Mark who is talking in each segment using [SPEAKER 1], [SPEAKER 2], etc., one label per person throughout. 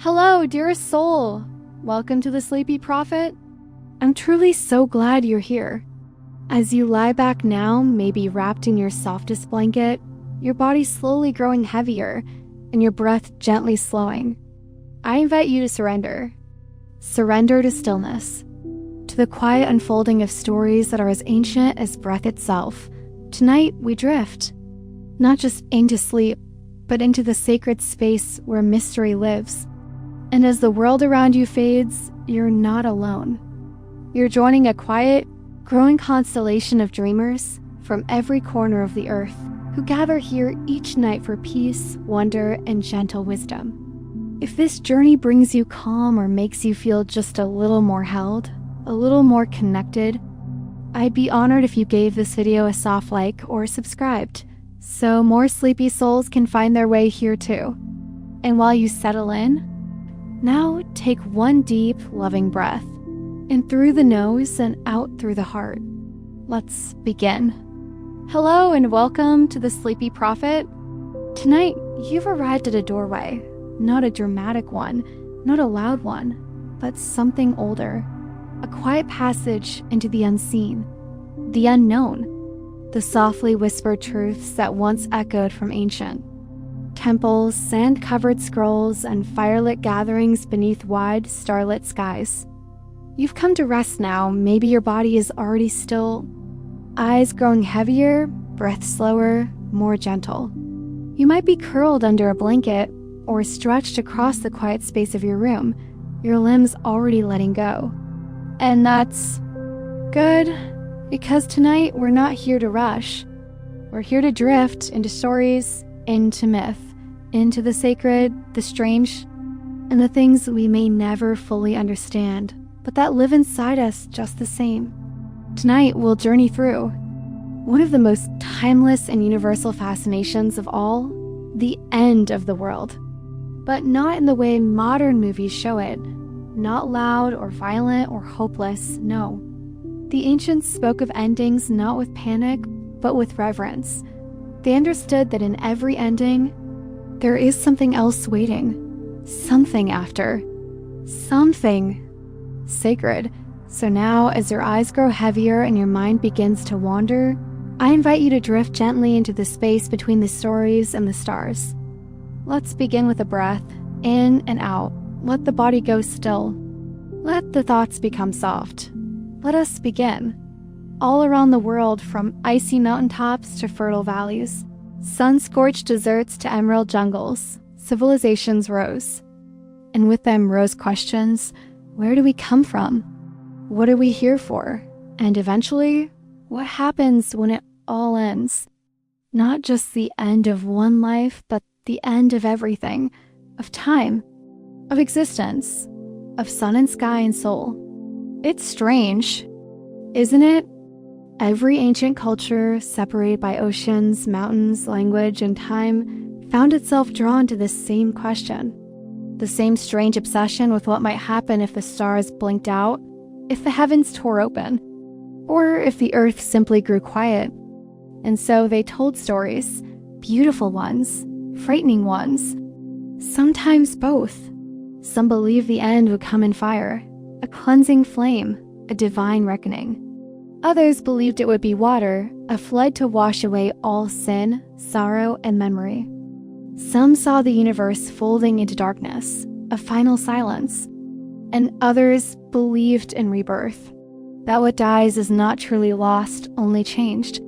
[SPEAKER 1] Hello, dearest soul. Welcome to the Sleepy Prophet. I'm truly so glad you're here. As you lie back now, maybe wrapped in your softest blanket, your body slowly growing heavier and your breath gently slowing, I invite you to surrender. Surrender to stillness, to the quiet unfolding of stories that are as ancient as breath itself. Tonight, we drift, not just into sleep, but into the sacred space where mystery lives. And as the world around you fades, you're not alone. You're joining a quiet, growing constellation of dreamers from every corner of the earth who gather here each night for peace, wonder, and gentle wisdom. If this journey brings you calm or makes you feel just a little more held, a little more connected, I'd be honored if you gave this video a soft like or subscribed, so more sleepy souls can find their way here too. And while you settle in, now take one deep, loving breath, in through the nose and out through the heart. Let's begin. Hello and welcome to the Sleepy Prophet. Tonight, you've arrived at a doorway, not a dramatic one, not a loud one, but something older. A quiet passage into the unseen, the unknown, the softly whispered truths that once echoed from ancient. Temples, sand-covered scrolls, and firelit gatherings beneath wide, starlit skies. You've come to rest now. Maybe your body is already still, eyes growing heavier, breath slower, more gentle. You might be curled under a blanket or stretched across the quiet space of your room, your limbs already letting go. And that's good, because tonight we're not here to rush. We're here to drift into stories, into myth, into the sacred, the strange, and the things we may never fully understand, but that live inside us just the same. Tonight we'll journey through one of the most timeless and universal fascinations of all, the end of the world. But not in the way modern movies show it, not loud or violent or hopeless, no. The ancients spoke of endings not with panic, but with reverence. They understood that in every ending, there is something else waiting, something after, something sacred. So now, as your eyes grow heavier and your mind begins to wander, I invite you to drift gently into the space between the stories and the stars. Let's begin with a breath, in and out. Let the body go still. Let the thoughts become soft. Let us begin. All around the world, from icy mountaintops to fertile valleys, sun-scorched deserts to emerald jungles, civilizations rose. And with them rose questions: where do we come from? What are we here for? And eventually, what happens when it all ends? Not just the end of one life, but the end of everything, of time, of existence, of sun and sky and soul. It's strange, isn't it? Every ancient culture, separated by oceans, mountains, language, and time, found itself drawn to this same question. The same strange obsession with what might happen if the stars blinked out, if the heavens tore open, or if the earth simply grew quiet. And so they told stories, beautiful ones, frightening ones, sometimes both. Some believed the end would come in fire, a cleansing flame, a divine reckoning. Others believed it would be water, a flood to wash away all sin, sorrow, and memory. Some saw the universe folding into darkness, a final silence. And others believed in rebirth, that what dies is not truly lost, only changed.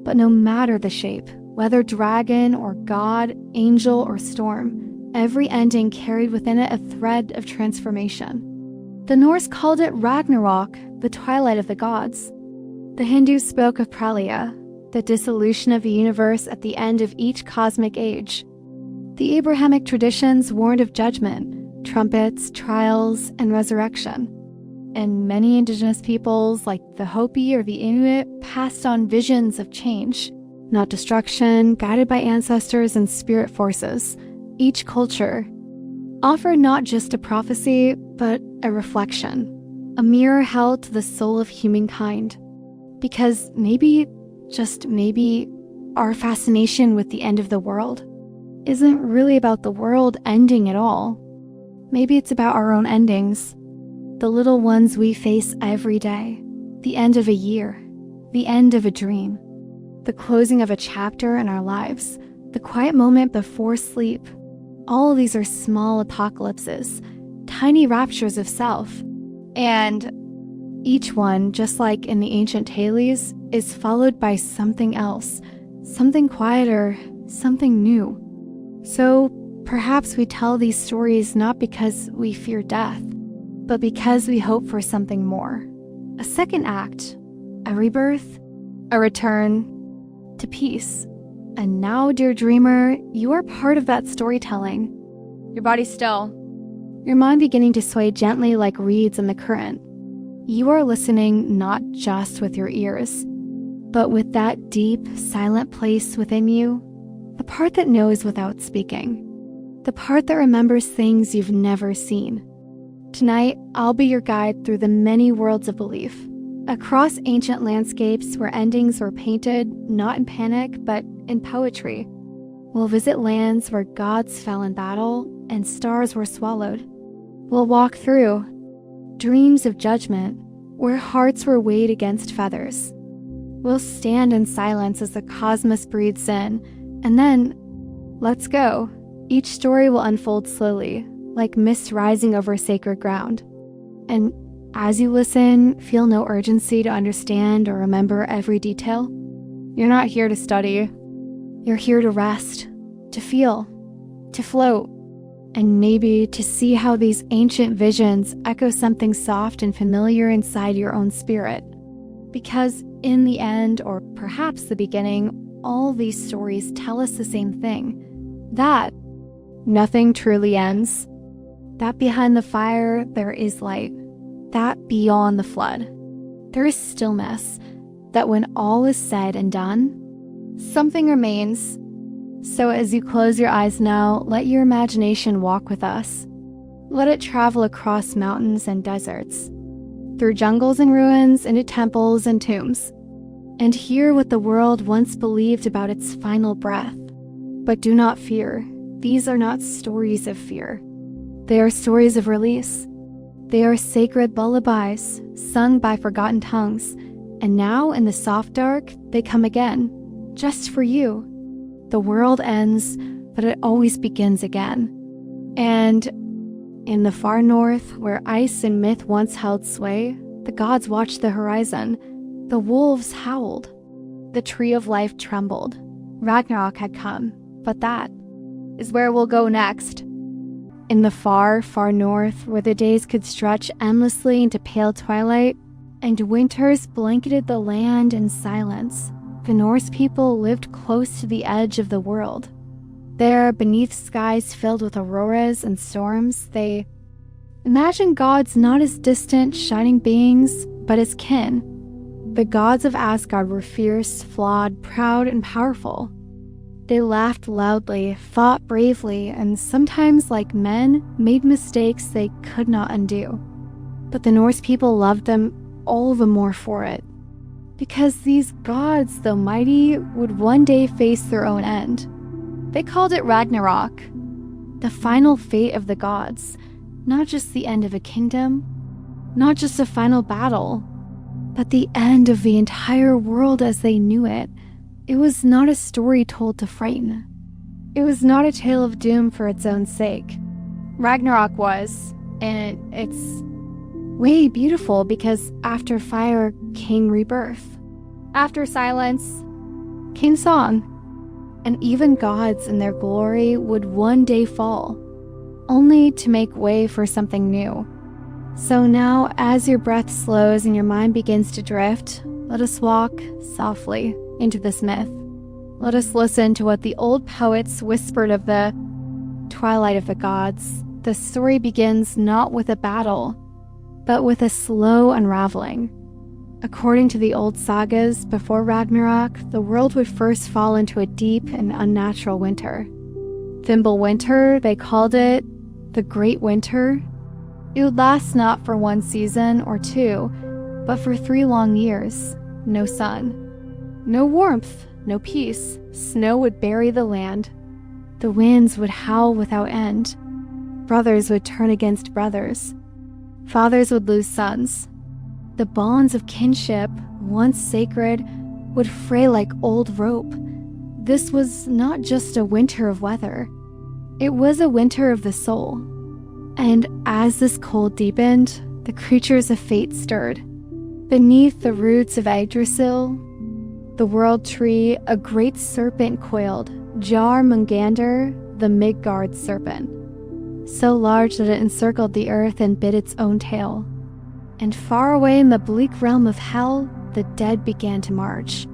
[SPEAKER 1] But no matter the shape, whether dragon or god, angel or storm, every ending carried within it a thread of transformation. The Norse called it Ragnarok, the twilight of the gods. The Hindus spoke of Pralaya, the dissolution of the universe at the end of each cosmic age. The Abrahamic traditions warned of judgment, trumpets, trials, and resurrection. And many indigenous peoples, like the Hopi or the Inuit, passed on visions of change, not destruction, guided by ancestors and spirit forces. Each culture offered not just a prophecy, but a reflection, a mirror held to the soul of humankind. Because maybe, just maybe, our fascination with the end of the world isn't really about the world ending at all. Maybe it's about our own endings, the little ones we face every day, the end of a year, the end of a dream, the closing of a chapter in our lives, the quiet moment before sleep. All of these are small apocalypses, tiny raptures of self. And each one, just like in the ancient tales, is followed by something else, something quieter, something new. So perhaps we tell these stories not because we fear death, but because we hope for something more. A second act, a rebirth, a return to peace. And now, dear dreamer, you are part of that storytelling. Your body still, your mind beginning to sway gently like reeds in the current. You are listening not just with your ears, but with that deep, silent place within you, the part that knows without speaking, the part that remembers things you've never seen. Tonight, I'll be your guide through the many worlds of belief, across ancient landscapes where endings were painted not in panic, but in poetry. We'll visit lands where gods fell in battle and stars were swallowed. We'll walk through dreams of judgment where hearts were weighed against feathers. We'll stand in silence as the cosmos breathes in, and then, let's go. Each story will unfold slowly, like mist rising over sacred ground. And as you listen, feel no urgency to understand or remember every detail. You're not here to study. You're here to rest, to feel, to float, and maybe to see how these ancient visions echo something soft and familiar inside your own spirit. Because in the end, or perhaps the beginning, all these stories tell us the same thing, that nothing truly ends, that behind the fire there is light, that beyond the flood there is stillness, that when all is said and done, something remains. So as you close your eyes now, let your imagination walk with us. Let it travel across mountains and deserts, through jungles and ruins, into temples and tombs, and hear what the world once believed about its final breath. But do not fear. These are not stories of fear. They are stories of release. They are sacred lullabies sung by forgotten tongues, and now in the soft dark, they come again, just for you. The world ends, but it always begins again. And in the far north, where ice and myth once held sway, the gods watched the horizon. The wolves howled. The tree of life trembled. Ragnarok had come, but that is where we'll go next. In the far, far north, where the days could stretch endlessly into pale twilight, and winters blanketed the land in silence, the Norse people lived close to the edge of the world. There, beneath skies filled with auroras and storms, they imagined gods not as distant, shining beings, but as kin. The gods of Asgard were fierce, flawed, proud, and powerful. They laughed loudly, fought bravely, and sometimes, like men, made mistakes they could not undo. But the Norse people loved them all the more for it, because these gods, though mighty, would one day face their own end. They called it Ragnarok, the final fate of the gods, not just the end of a kingdom, not just a final battle, but the end of the entire world as they knew it. It was not a story told to frighten. It was not a tale of doom for its own sake. Ragnarok was, and it's way beautiful because after fire came rebirth. After silence came song. And even gods in their glory would one day fall, only to make way for something new. So now, as your breath slows and your mind begins to drift, let us walk softly into this myth. Let us listen to what the old poets whispered of the twilight of the gods. The story begins not with a battle, but with a slow unraveling. According to the old sagas, before Ragnarok, the world would first fall into a deep and unnatural winter. Fimbulwinter, they called it, the Great Winter. It would last not for one season or two, but for 3 long years. No sun, no warmth, no peace. Snow would bury the land. The winds would howl without end. Brothers would turn against brothers. Fathers would lose sons. The bonds of kinship, once sacred, would fray like old rope. This was not just a winter of weather. It was a winter of the soul. And as this cold deepened, the creatures of fate stirred. Beneath the roots of Yggdrasil, the world tree, a great serpent coiled, Jormungandr, the Midgard serpent, so large that it encircled the earth and bit its own tail. And far away in the bleak realm of hell, the dead began to march.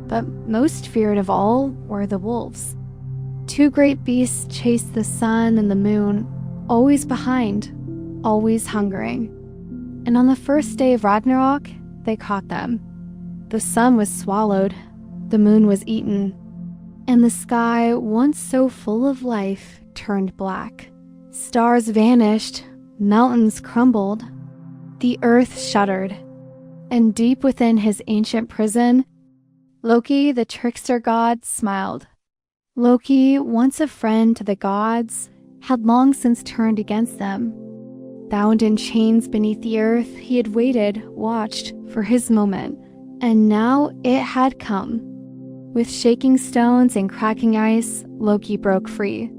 [SPEAKER 1] But most feared of all were the wolves. Two great beasts chased the sun and the moon, always behind, always hungering. And on the first day of Ragnarok, they caught them. The sun was swallowed, the moon was eaten, and the sky, once so full of life, turned black. Stars vanished, mountains crumbled, the earth shuddered, and deep within his ancient prison, Loki, the trickster god, smiled. Loki, once a friend to the gods, had long since turned against them. Bound in chains beneath the earth, he had waited, watched for his moment, and now it had come. With shaking stones and cracking ice, Loki broke free.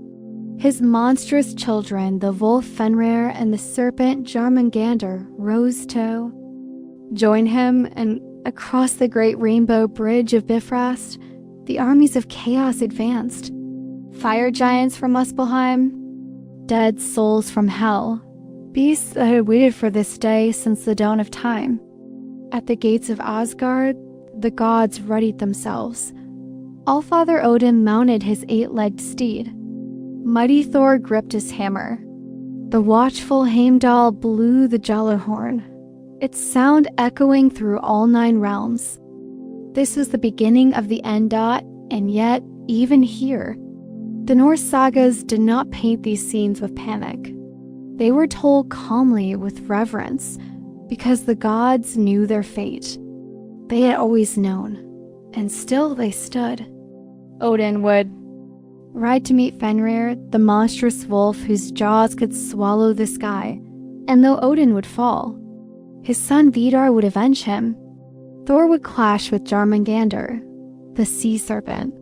[SPEAKER 1] His monstrous children, the wolf Fenrir and the serpent Jormungandr, rose to join him, and across the great rainbow bridge of Bifrost, the armies of chaos advanced. Fire giants from Muspelheim, dead souls from hell, beasts that had waited for this day since the dawn of time. At the gates of Asgard, the gods readied themselves. Allfather Odin mounted his 8-legged steed. Mighty Thor gripped his hammer. The watchful Heimdall blew the Jallarhorn, its sound echoing through all 9 realms. This was the beginning of the end dot, and yet, even here, the Norse sagas did not paint these scenes with panic. They were told calmly with reverence, because the gods knew their fate. They had always known, and still they stood. Odin would ride to meet Fenrir, the monstrous wolf whose jaws could swallow the sky, and though Odin would fall, his son Vidar would avenge him. Thor would clash with Jormungandr, the sea serpent.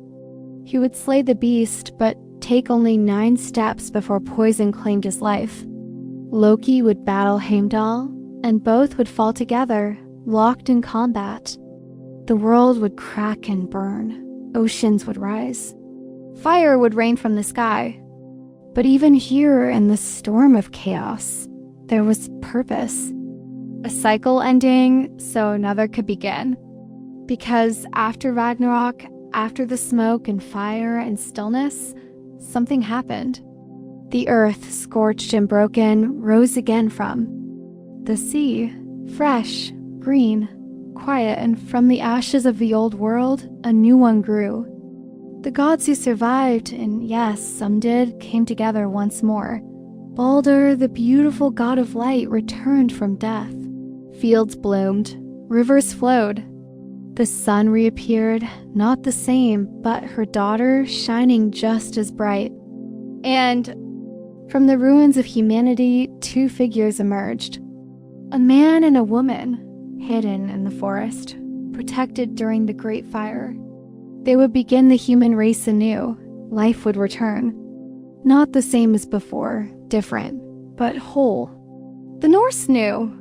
[SPEAKER 1] He would slay the beast, but take only 9 steps before poison claimed his life. Loki would battle Heimdall, and both would fall together, locked in combat. The world would crack and burn. Oceans would rise. Fire would rain from the sky. But even here in the storm of chaos, there was purpose. A cycle ending so another could begin. Because after Ragnarok, after the smoke and fire and stillness, something happened. The earth, scorched and broken, rose again from the sea, fresh, green, quiet, and from the ashes of the old world, a new one grew. The gods who survived, and yes, some did, came together once more. Baldur, the beautiful god of light, returned from death. Fields bloomed, rivers flowed. The sun reappeared, not the same, but her daughter shining just as bright. And from the ruins of humanity, 2 figures emerged. A man and a woman, hidden in the forest, protected during the Great Fire. They would begin the human race anew. Life would return. Not the same as before, different, but whole. The Norse knew.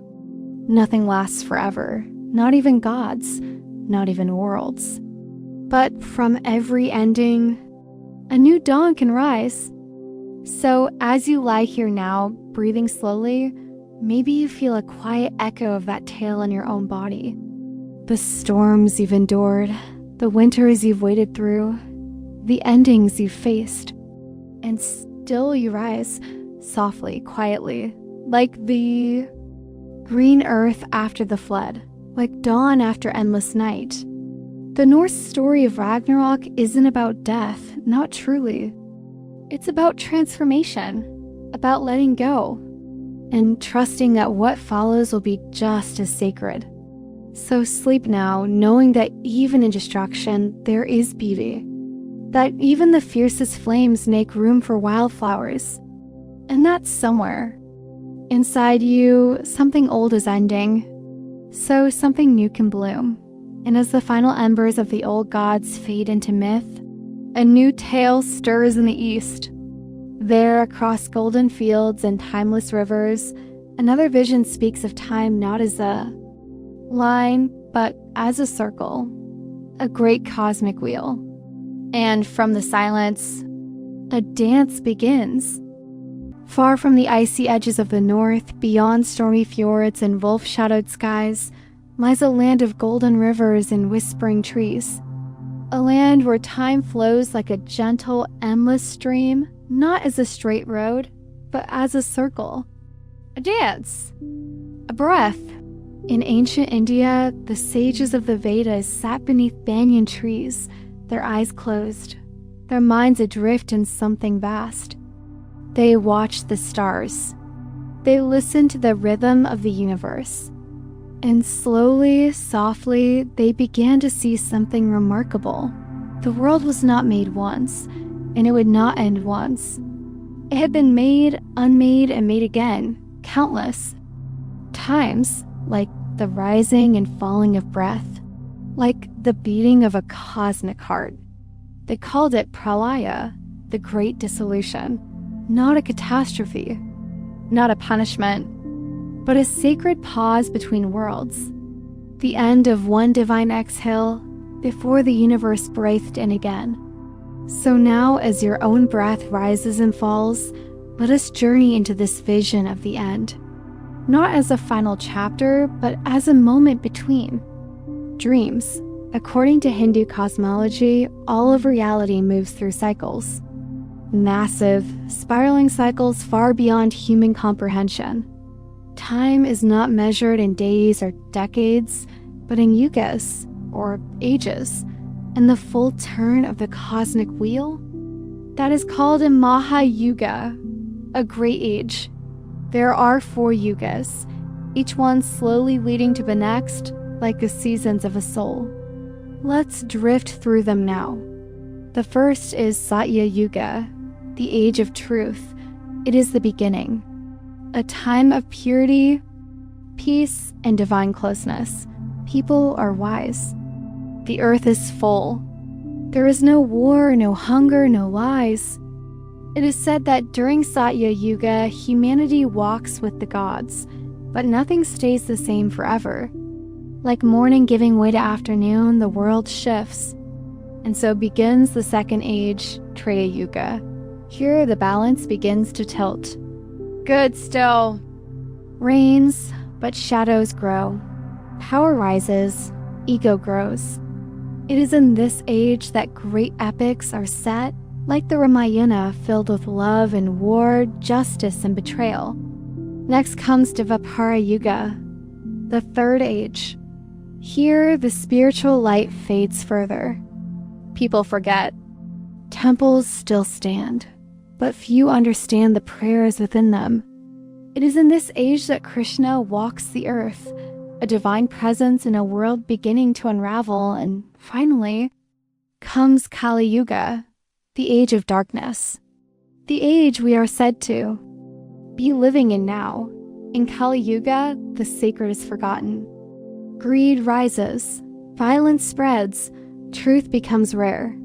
[SPEAKER 1] Nothing lasts forever, not even gods, not even worlds. But from every ending, a new dawn can rise. So as you lie here now, breathing slowly, maybe you feel a quiet echo of that tale in your own body. The storms you've endured, the winters you've waded through, the endings you've faced. And still you rise, softly, quietly, like the green earth after the flood, like dawn after endless night. The Norse story of Ragnarok isn't about death, not truly. It's about transformation, about letting go, and trusting that what follows will be just as sacred. So sleep now, knowing that even in destruction, there is beauty. That even the fiercest flames make room for wildflowers. And that somewhere inside you, something old is ending, so something new can bloom. And as the final embers of the old gods fade into myth, a new tale stirs in the east. There, across golden fields and timeless rivers, another vision speaks of time not as a line, but as a circle, a great cosmic wheel. And from the silence, a dance begins. Far from the icy edges of the north, beyond stormy fjords and wolf-shadowed skies, lies a land of golden rivers and whispering trees. A land where time flows like a gentle, endless stream, not as a straight road, but as a circle. A dance. A breath. In ancient India, the sages of the Vedas sat beneath banyan trees, their eyes closed, their minds adrift in something vast. They watched the stars. They listened to the rhythm of the universe. And slowly, softly, they began to see something remarkable. The world was not made once, and it would not end once. It had been made, unmade, and made again, countless times, like the rising and falling of breath, like the beating of a cosmic heart. They called it pralaya, the great dissolution. Not a catastrophe, not a punishment, but a sacred pause between worlds. The end of one divine exhale before the universe breathed in again. So now, as your own breath rises and falls, let us journey into this vision of the end. Not as a final chapter, but as a moment between. Dreams. According to Hindu cosmology, all of reality moves through cycles. Massive, spiraling cycles far beyond human comprehension. Time is not measured in days or decades, but in yugas, or ages, and the full turn of the cosmic wheel. That is called a Mahayuga, a great age. There are 4 yugas, each one slowly leading to the next, like the seasons of a soul. Let's drift through them now. The first is Satya Yuga, the age of truth. It is the beginning. A time of purity, peace, and divine closeness. People are wise. The earth is full. There is no war, no hunger, no lies. It is said that during Satya Yuga, humanity walks with the gods, but nothing stays the same forever. Like morning giving way to afternoon, the world shifts. And so begins the second age, Treya Yuga. Here, the balance begins to tilt. Good still. Reigns, but shadows grow. Power rises, ego grows. It is in this age that great epics are set, like the Ramayana, filled with love and war, justice and betrayal. Next comes Dvapara Yuga, the third age. Here, the spiritual light fades further. People forget. Temples still stand, but few understand the prayers within them. It is in this age that Krishna walks the earth, a divine presence in a world beginning to unravel, and finally comes Kali Yuga, the age of darkness. The age we are said to be living in now. In Kali Yuga, the sacred is forgotten. Greed rises, violence spreads, truth becomes rare.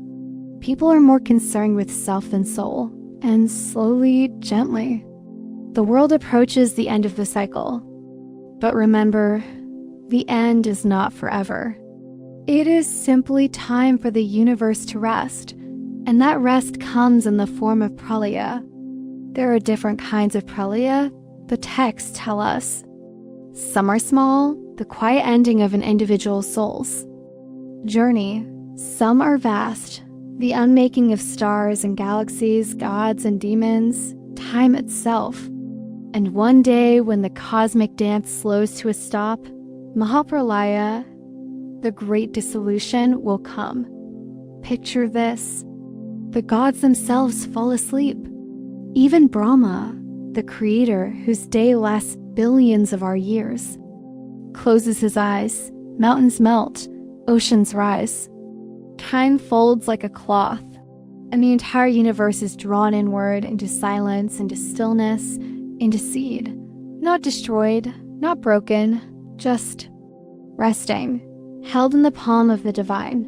[SPEAKER 1] People are more concerned with self than soul, and slowly, gently, the world approaches the end of the cycle. But remember, the end is not forever. It is simply time for the universe to rest, and that rest comes in the form of pralaya. There are different kinds of pralaya, the texts tell us. Some are small, the quiet ending of an individual's soul's journey. Some are vast, the unmaking of stars and galaxies, gods and demons, time itself. And one day when the cosmic dance slows to a stop, Mahapralaya, the great dissolution, will come. Picture this. The gods themselves fall asleep. Even Brahma, the creator whose day lasts billions of our years, closes his eyes, mountains melt, oceans rise. Time folds like a cloth. and the entire universe is drawn inward into silence, into stillness, into seed. Not destroyed, not broken, just resting, held in the palm of the divine.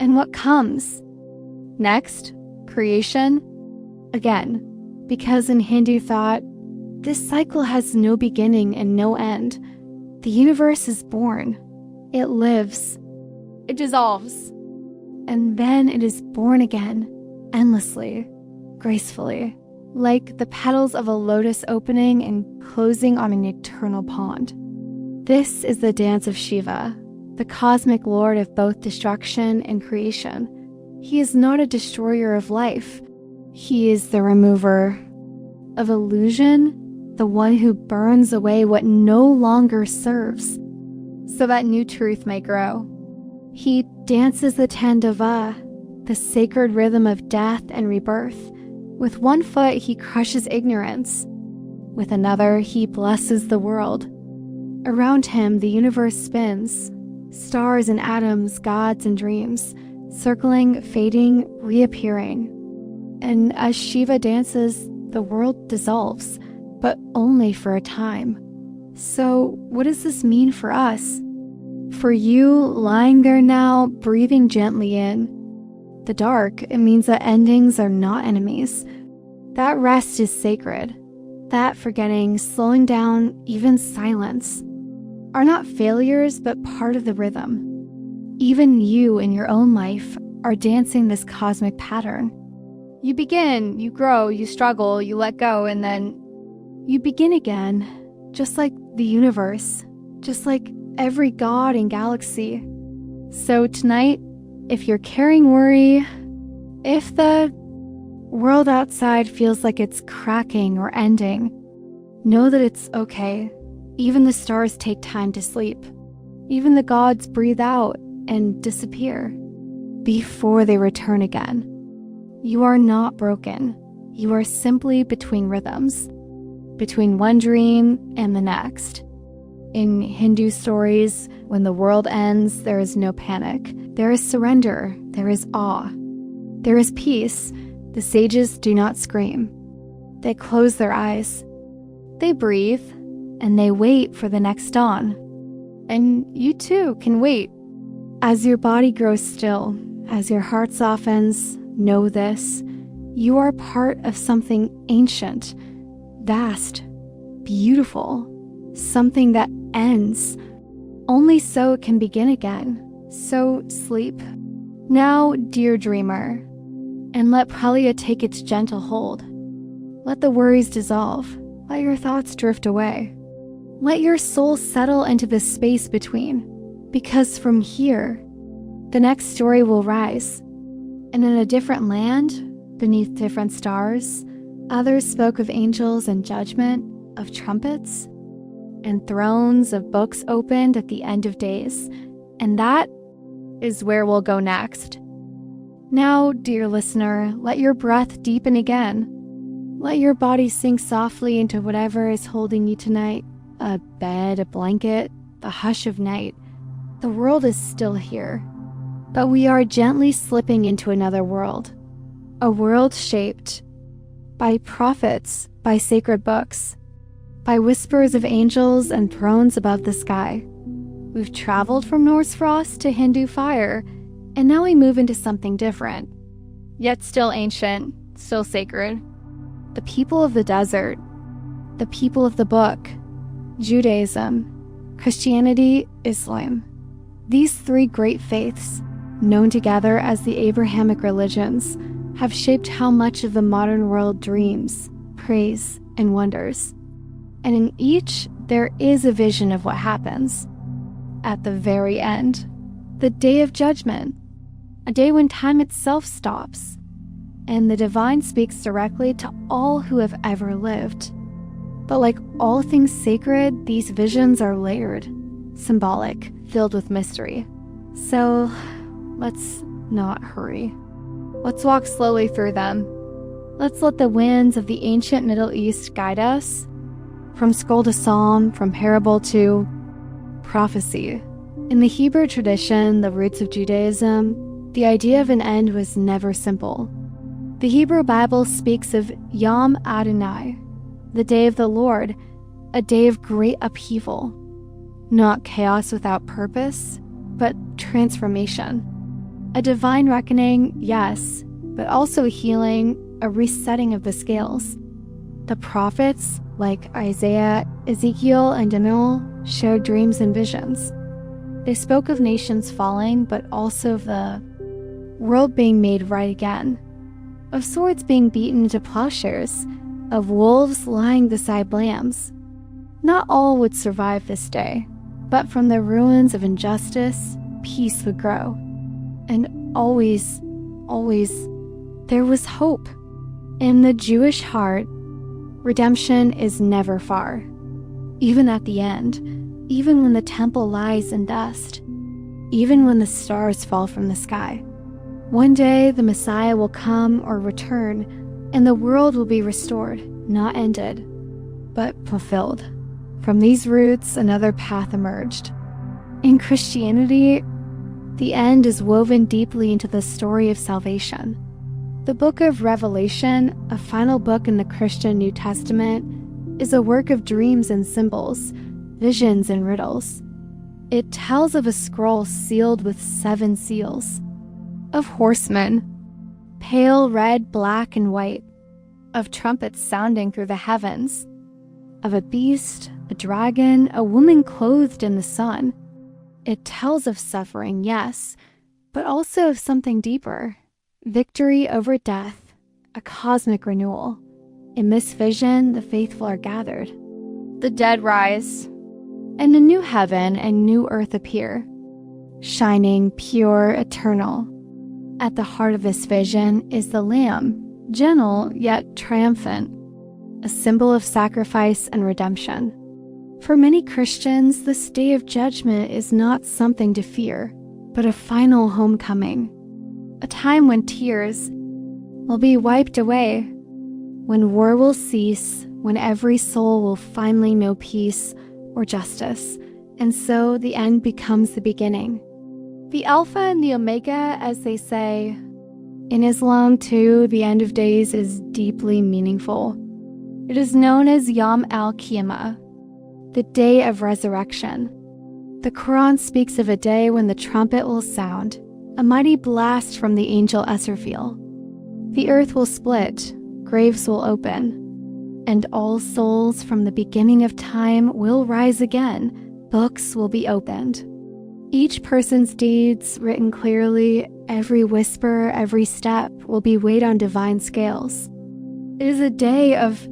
[SPEAKER 1] And what comes? Next, creation. Again, because in Hindu thought, this cycle has no beginning and no end. The universe is born. It lives. It dissolves. And then it is born again, endlessly, gracefully, like the petals of a lotus opening and closing on an eternal pond. This is the dance of Shiva, the cosmic lord of both destruction and creation. He is not a destroyer of life. He is the remover of illusion, the one who burns away what no longer serves, so that new truth may grow. He dances the Tandava, the sacred rhythm of death and rebirth. With one foot, he crushes ignorance. With another, he blesses the world. Around him, the universe spins, stars and atoms, gods and dreams, circling, fading, reappearing. And as Shiva dances, the world dissolves, but only for a time. So, what does this mean for us? For you, lying there now, breathing gently in the dark, it means that endings are not enemies. That rest is sacred. That forgetting, slowing down, even silence, are not failures, but part of the rhythm. Even you in your own life are dancing this cosmic pattern. You begin, you grow, you struggle, you let go, and then you begin again, just like the universe, just like every god and galaxy. So tonight, if you're carrying worry, if the world outside feels like it's cracking or ending, know that it's okay. Even the stars take time to sleep. Even the gods breathe out and disappear before they return again. You are not broken. You are simply between rhythms, between one dream and the next. In Hindu stories, when the world ends, there is no panic. There is surrender. There is awe. There is peace. The sages do not scream. They close their eyes. They breathe, and they wait for the next dawn. And you too can wait. As your body grows still, as your heart softens, know this: you are part of something ancient, vast, beautiful, something that ends. Only so it can begin again. So sleep now, dear dreamer, and let Pralaya take its gentle hold. Let the worries dissolve. Let your thoughts drift away. Let your soul settle into the space between, because from here, the next story will rise. And in a different land, beneath different stars, others spoke of angels and judgment, of trumpets, and thrones, of books opened at the end of days. And that is where we'll go next. Now, dear listener, let your breath deepen again. Let your body sink softly into whatever is holding you tonight. A bed, a blanket, the hush of night. The world is still here, but we are gently slipping into another world. A world shaped by prophets, by sacred books, by whispers of angels and thrones above the sky. We've traveled from Norse frost to Hindu fire, and now we move into something different, yet still ancient, still sacred. The people of the desert, the people of the book, Judaism, Christianity, Islam. These three great faiths, known together as the Abrahamic religions, have shaped how much of the modern world dreams, prays, and wonders. And in each, there is a vision of what happens at the very end, the day of judgment, a day when time itself stops, and the divine speaks directly to all who have ever lived. But like all things sacred, these visions are layered, symbolic, filled with mystery. So let's not hurry. Let's walk slowly through them. Let's let the winds of the ancient Middle East guide us, from scroll to psalm, from parable to prophecy. In the Hebrew tradition, the roots of Judaism, the idea of an end was never simple. The Hebrew Bible speaks of Yom Adonai, the day of the Lord, a day of great upheaval. Not chaos without purpose, but transformation. A divine reckoning, yes, but also healing, a resetting of the scales. The prophets, like Isaiah, Ezekiel, and Daniel, shared dreams and visions. They spoke of nations falling, but also of the world being made right again, of swords being beaten into plowshares, of wolves lying beside lambs. Not all would survive this day, but from the ruins of injustice, peace would grow. And always, there was hope. In the Jewish heart, redemption is never far. Even at the end, even when the temple lies in dust, even when the stars fall from the sky. One day the Messiah will come or return, and the world will be restored, not ended, but fulfilled. From these roots, another path emerged. In Christianity, the end is woven deeply into the story of salvation. The book of Revelation, a final book in the Christian New Testament, is a work of dreams and symbols, visions and riddles. It tells of a scroll sealed with 7 seals, of horsemen, pale red, black, and white, of trumpets sounding through the heavens, of a beast, a dragon, a woman clothed in the sun. It tells of suffering, yes, but also of something deeper. Victory over death, a cosmic renewal. In this vision, the faithful are gathered. The dead rise, and a new heaven and new earth appear, shining, pure, eternal. At the heart of this vision is the Lamb, gentle yet triumphant, a symbol of sacrifice and redemption. For many Christians, this day of judgment is not something to fear, but a final homecoming. A time when tears will be wiped away, when war will cease, when every soul will finally know peace or justice, and so the end becomes the beginning. The Alpha and the Omega, as they say. In Islam, too, the end of days is deeply meaningful. It is known as Yom al-Qiyamah, the day of resurrection. The Quran speaks of a day when the trumpet will sound, a mighty blast from the angel Israfil. The earth will split, graves will open, and all souls from the beginning of time will rise again. Books will be opened. Each person's deeds written clearly, every whisper, every step will be weighed on divine scales. It is a day of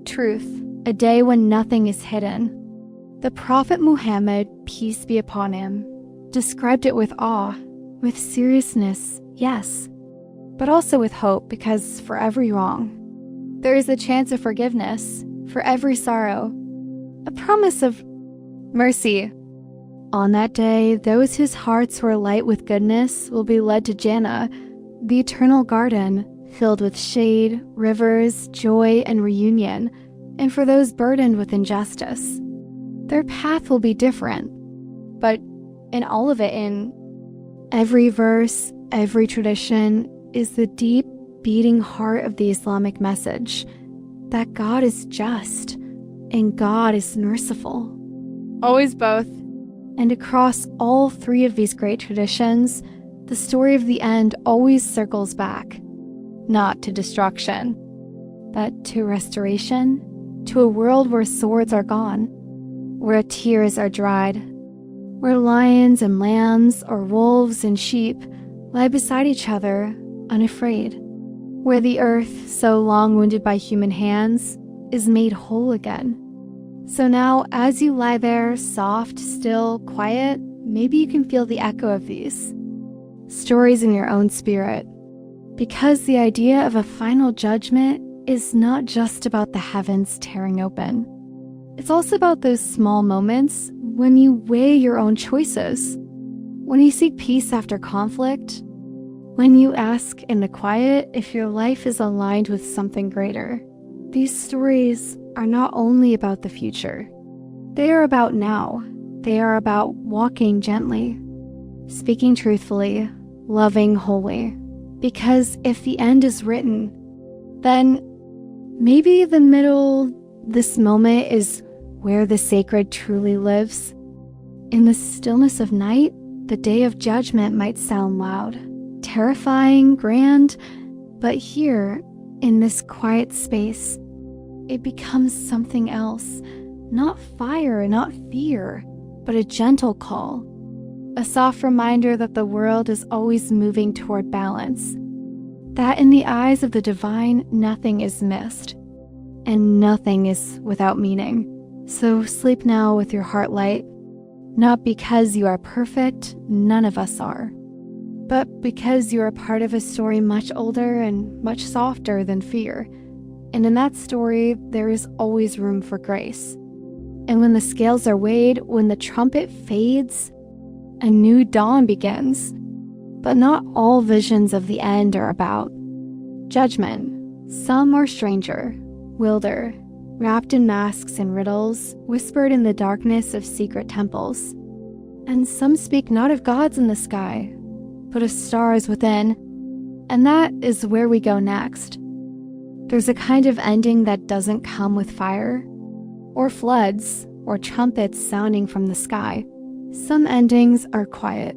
[SPEAKER 1] truth, a day when nothing is hidden. The Prophet Muhammad, peace be upon him, described it with awe, with seriousness, yes, but also with hope, because for every wrong, there is a chance of forgiveness, for every sorrow, a promise of mercy. On that day, those whose hearts were light with goodness will be led to Jannah, the eternal garden, filled with shade, rivers, joy, and reunion. And for those burdened with injustice, their path will be different. But in all of it, in every verse, every tradition, is the deep beating heart of the Islamic message that God is just and God is merciful. Always both. And across all 3 of these great traditions, the story of the end always circles back, not to destruction, but to restoration, to a world where swords are gone, where tears are dried, where lions and lambs or wolves and sheep lie beside each other, unafraid, where the earth, so long wounded by human hands, is made whole again. So now, as you lie there, soft, still, quiet, maybe you can feel the echo of these stories in your own spirit, because the idea of a final judgment is not just about the heavens tearing open. It's also about those small moments when you weigh your own choices, when you seek peace after conflict, when you ask in the quiet if your life is aligned with something greater. These stories are not only about the future. They are about now. They are about walking gently, speaking truthfully, loving wholly, Because if the end is written, then maybe the middle, this moment, is where the sacred truly lives. In the stillness of night, the day of judgment might sound loud, terrifying, grand, but here, in this quiet space, it becomes something else. Not fire, not fear, but a gentle call. A soft reminder that the world is always moving toward balance. That in the eyes of the divine, nothing is missed. And nothing is without meaning. So sleep now with your heart light. Not because you are perfect, none of us are. But because you are part of a story much older and much softer than fear. And in that story, there is always room for grace. And when the scales are weighed, when the trumpet fades, a new dawn begins. But not all visions of the end are about judgment. Some are stranger, wilder, wrapped in masks and riddles, whispered in the darkness of secret temples. And some speak not of gods in the sky, but of stars within. And that is where we go next. There's a kind of ending that doesn't come with fire, or floods, or trumpets sounding from the sky. Some endings are quiet,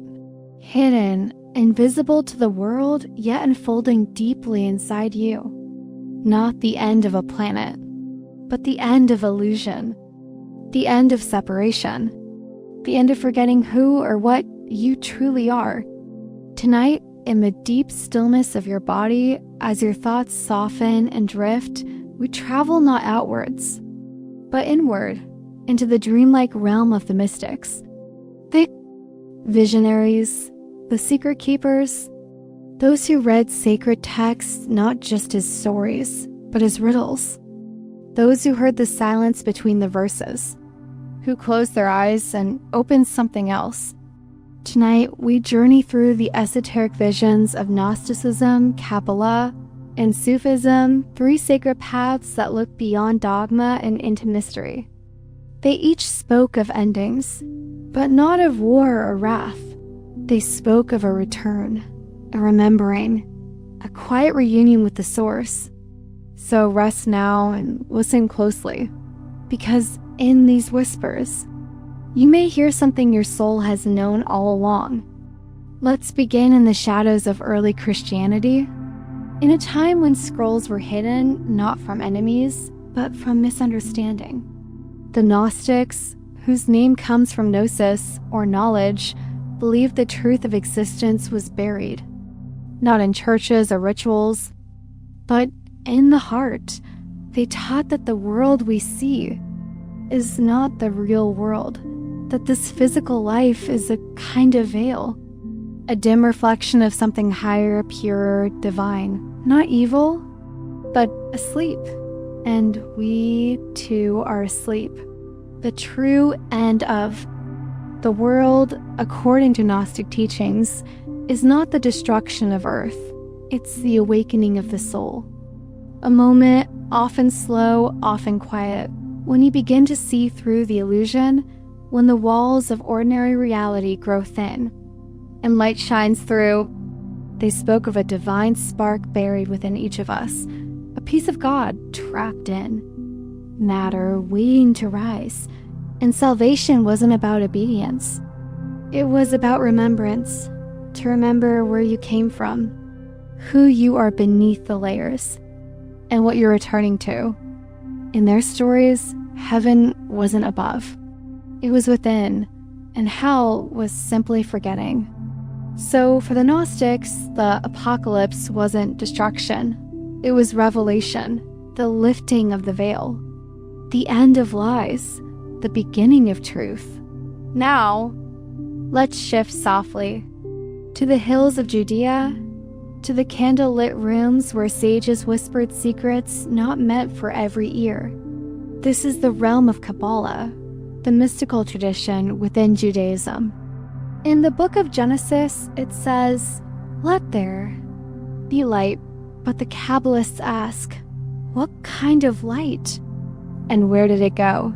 [SPEAKER 1] hidden, invisible to the world, yet unfolding deeply inside you. Not the end of a planet, but the end of illusion, the end of separation, the end of forgetting who or what you truly are. Tonight, in the deep stillness of your body, as your thoughts soften and drift, we travel not outwards, but inward, into the dreamlike realm of the mystics. The visionaries, the secret keepers, those who read sacred texts not just as stories, but as riddles. Those who heard the silence between the verses, who closed their eyes and opened something else. Tonight, we journey through the esoteric visions of Gnosticism, Kabbalah, and Sufism, three sacred paths that look beyond dogma and into mystery. They each spoke of endings, but not of war or wrath. They spoke of a return, a remembering, a quiet reunion with the source. So rest now and listen closely, because in these whispers, you may hear something your soul has known all along. Let's begin in the shadows of early Christianity, in a time when scrolls were hidden not from enemies, but from misunderstanding. The Gnostics, whose name comes from gnosis, or knowledge, believed the truth of existence was buried, not in churches or rituals, but in the heart. They taught that the world we see is not the real world, that this physical life is a kind of veil, a dim reflection of something higher, purer, divine, not evil, but asleep. And we too are asleep. The true end of the world, according to Gnostic teachings, is not the destruction of earth, it's the awakening of the soul. A moment, often slow, often quiet, when you begin to see through the illusion, when the walls of ordinary reality grow thin, and light shines through. They spoke of a divine spark buried within each of us, a piece of God trapped in, matter waiting to rise. And salvation wasn't about obedience. It was about remembrance, to remember where you came from, who you are beneath the layers, and what you're returning to. In their stories, heaven wasn't above. It was within, and hell was simply forgetting. So for the Gnostics, the apocalypse wasn't destruction. It was revelation, the lifting of the veil, the end of lies, the beginning of truth. Now, let's shift softly to the hills of Judea, to the candle-lit rooms where sages whispered secrets not meant for every ear. This is the realm of Kabbalah, the mystical tradition within Judaism. In the book of Genesis, it says, "Let there be light," but the Kabbalists ask, what kind of light? And where did it go?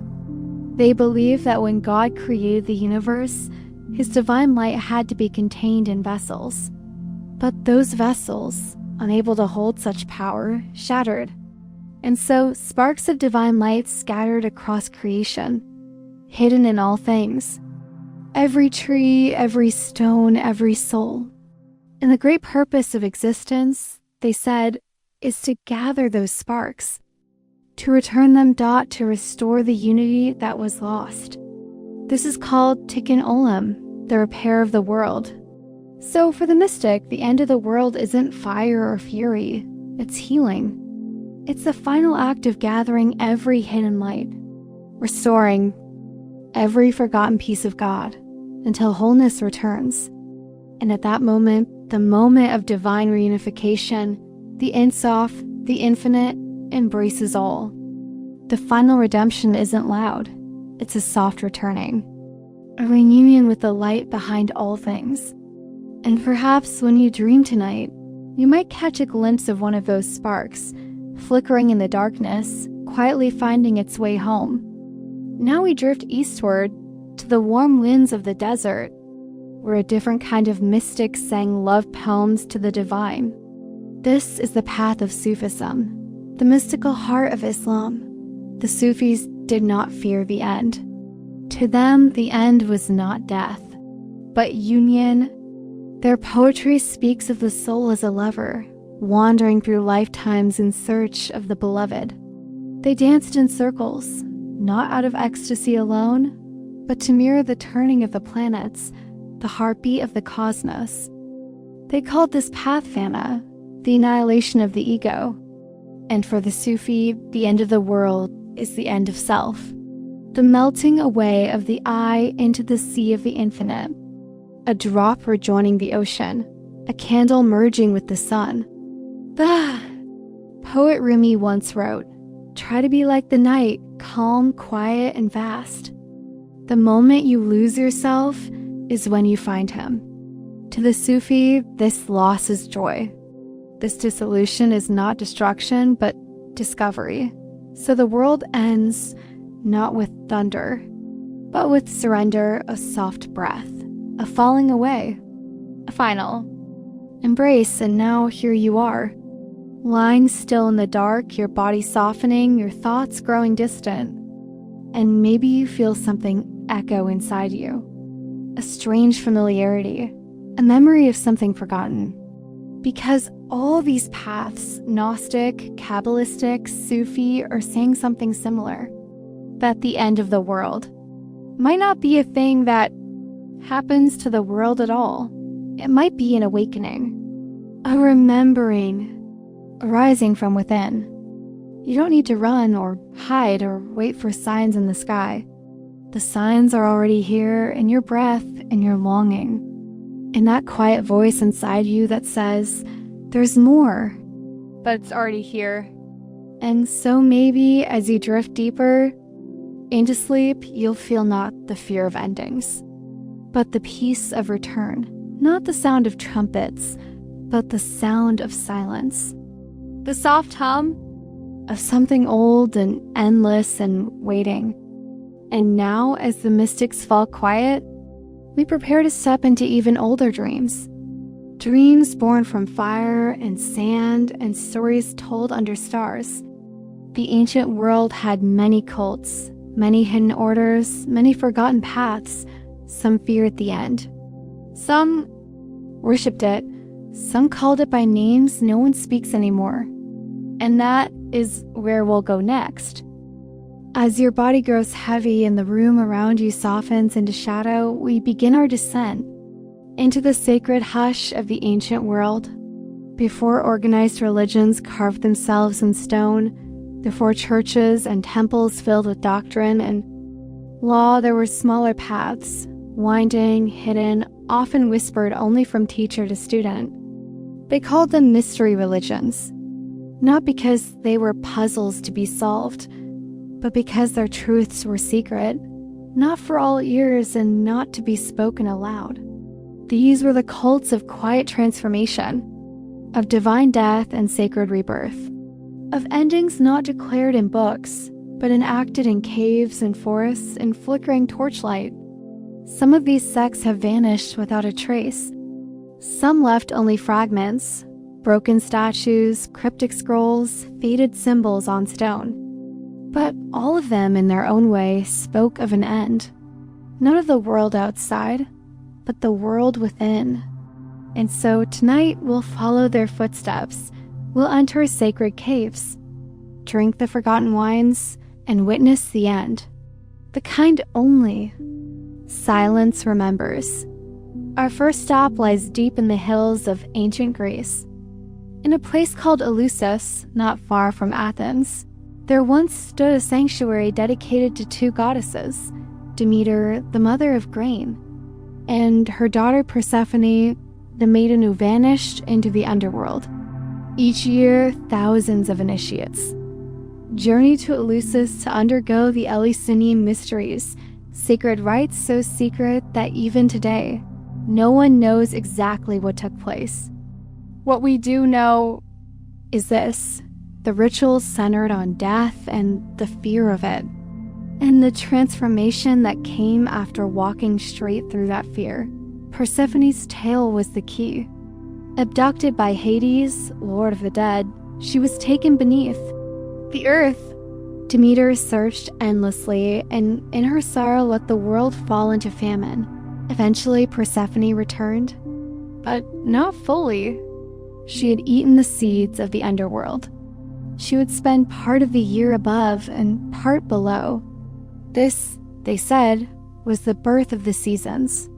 [SPEAKER 1] They believe that when God created the universe, his divine light had to be contained in vessels. But those vessels, unable to hold such power, shattered. And so sparks of divine light scattered across creation, hidden in all things. Every tree, every stone, every soul. And the great purpose of existence, they said, is to gather those sparks, to return them to restore the unity that was lost. This is called Tikkun Olam, the repair of the world. So for the mystic, the end of the world isn't fire or fury, it's healing. It's the final act of gathering every hidden light, restoring every forgotten piece of God until wholeness returns. And at that moment, the moment of divine reunification, the Ein Sof, the infinite, embraces all. The final redemption isn't loud, it's a soft returning, a reunion with the light behind all things. And perhaps when you dream tonight, you might catch a glimpse of one of those sparks, flickering in the darkness, quietly finding its way home. Now we drift eastward to the warm winds of the desert, where a different kind of mystic sang love poems to the divine. This is the path of Sufism, the mystical heart of Islam. The Sufis did not fear the end. To them, the end was not death, but union. Their poetry speaks of the soul as a lover, wandering through lifetimes in search of the beloved. They danced in circles, not out of ecstasy alone, but to mirror the turning of the planets, the heartbeat of the cosmos. They called this path Fana, the annihilation of the ego. And for the Sufi, the end of the world is the end of self, the melting away of the I into the sea of the infinite, a drop rejoining the ocean, a candle merging with the sun. Poet Rumi once wrote, "Try to be like the night, calm, quiet, and vast. The moment you lose yourself is when you find him." To the Sufi, this loss is joy. This dissolution is not destruction, but discovery. So the world ends not with thunder, but with surrender, a soft breath, a falling away, a final embrace. And now here you are, lying still in the dark, your body softening, your thoughts growing distant. And maybe you feel something echo inside you, a strange familiarity, a memory of something forgotten. Because all these paths, Gnostic, Kabbalistic, Sufi, are saying something similar, that the end of the world might not be a thing that happens to the world at all. It might be an awakening, a remembering, arising from within. You don't need to run or hide or wait for signs in the sky. The signs are already here in your breath and your longing, in that quiet voice inside you that says, there's more, but it's already here. And so maybe as you drift deeper into sleep, you'll feel not the fear of endings, but the peace of return, not the sound of trumpets, but the sound of silence, the soft hum of something old and endless and waiting. And now, as the mystics fall quiet, we prepare to step into even older dreams. Dreams born from fire and sand and stories told under stars. The ancient world had many cults, many hidden orders, many forgotten paths. Some feared the end. Some worshipped it. Some called it by names no one speaks anymore. And that is where we'll go next. As your body grows heavy and the room around you softens into shadow, we begin our descent into the sacred hush of the ancient world. Before organized religions carved themselves in stone, before churches and temples filled with doctrine and law, there were smaller paths, winding, hidden, often whispered only from teacher to student. They called them mystery religions, not because they were puzzles to be solved, but because their truths were secret, not for all ears and not to be spoken aloud. These were the cults of quiet transformation, of divine death and sacred rebirth, of endings not declared in books, but enacted in caves and forests in flickering torchlight. Some of these sects have vanished without a trace. Some left only fragments, broken statues, cryptic scrolls, faded symbols on stone. But all of them, in their own way, spoke of an end. Not of the world outside, but the world within. And so tonight we'll follow their footsteps. We'll enter sacred caves, drink the forgotten wines, and witness the end. The kind only silence remembers. Our first stop lies deep in the hills of ancient Greece. In a place called Eleusis, not far from Athens, there once stood a sanctuary dedicated to two goddesses, Demeter, the mother of grain, and her daughter Persephone, the maiden who vanished into the underworld. Each year, thousands of initiates journey to Eleusis to undergo the Eleusinian mysteries, sacred rites so secret that even today, no one knows exactly what took place. What we do know is this: the rituals centered on death and the fear of it, and the transformation that came after walking straight through that fear. Persephone's tale was the key. Abducted by Hades, lord of the dead, she was taken beneath the earth. Demeter searched endlessly, and in her sorrow let the world fall into famine. Eventually, Persephone returned, but not fully. She had eaten the seeds of the underworld. She would spend part of the year above and part below. This, they said, was the birth of the seasons,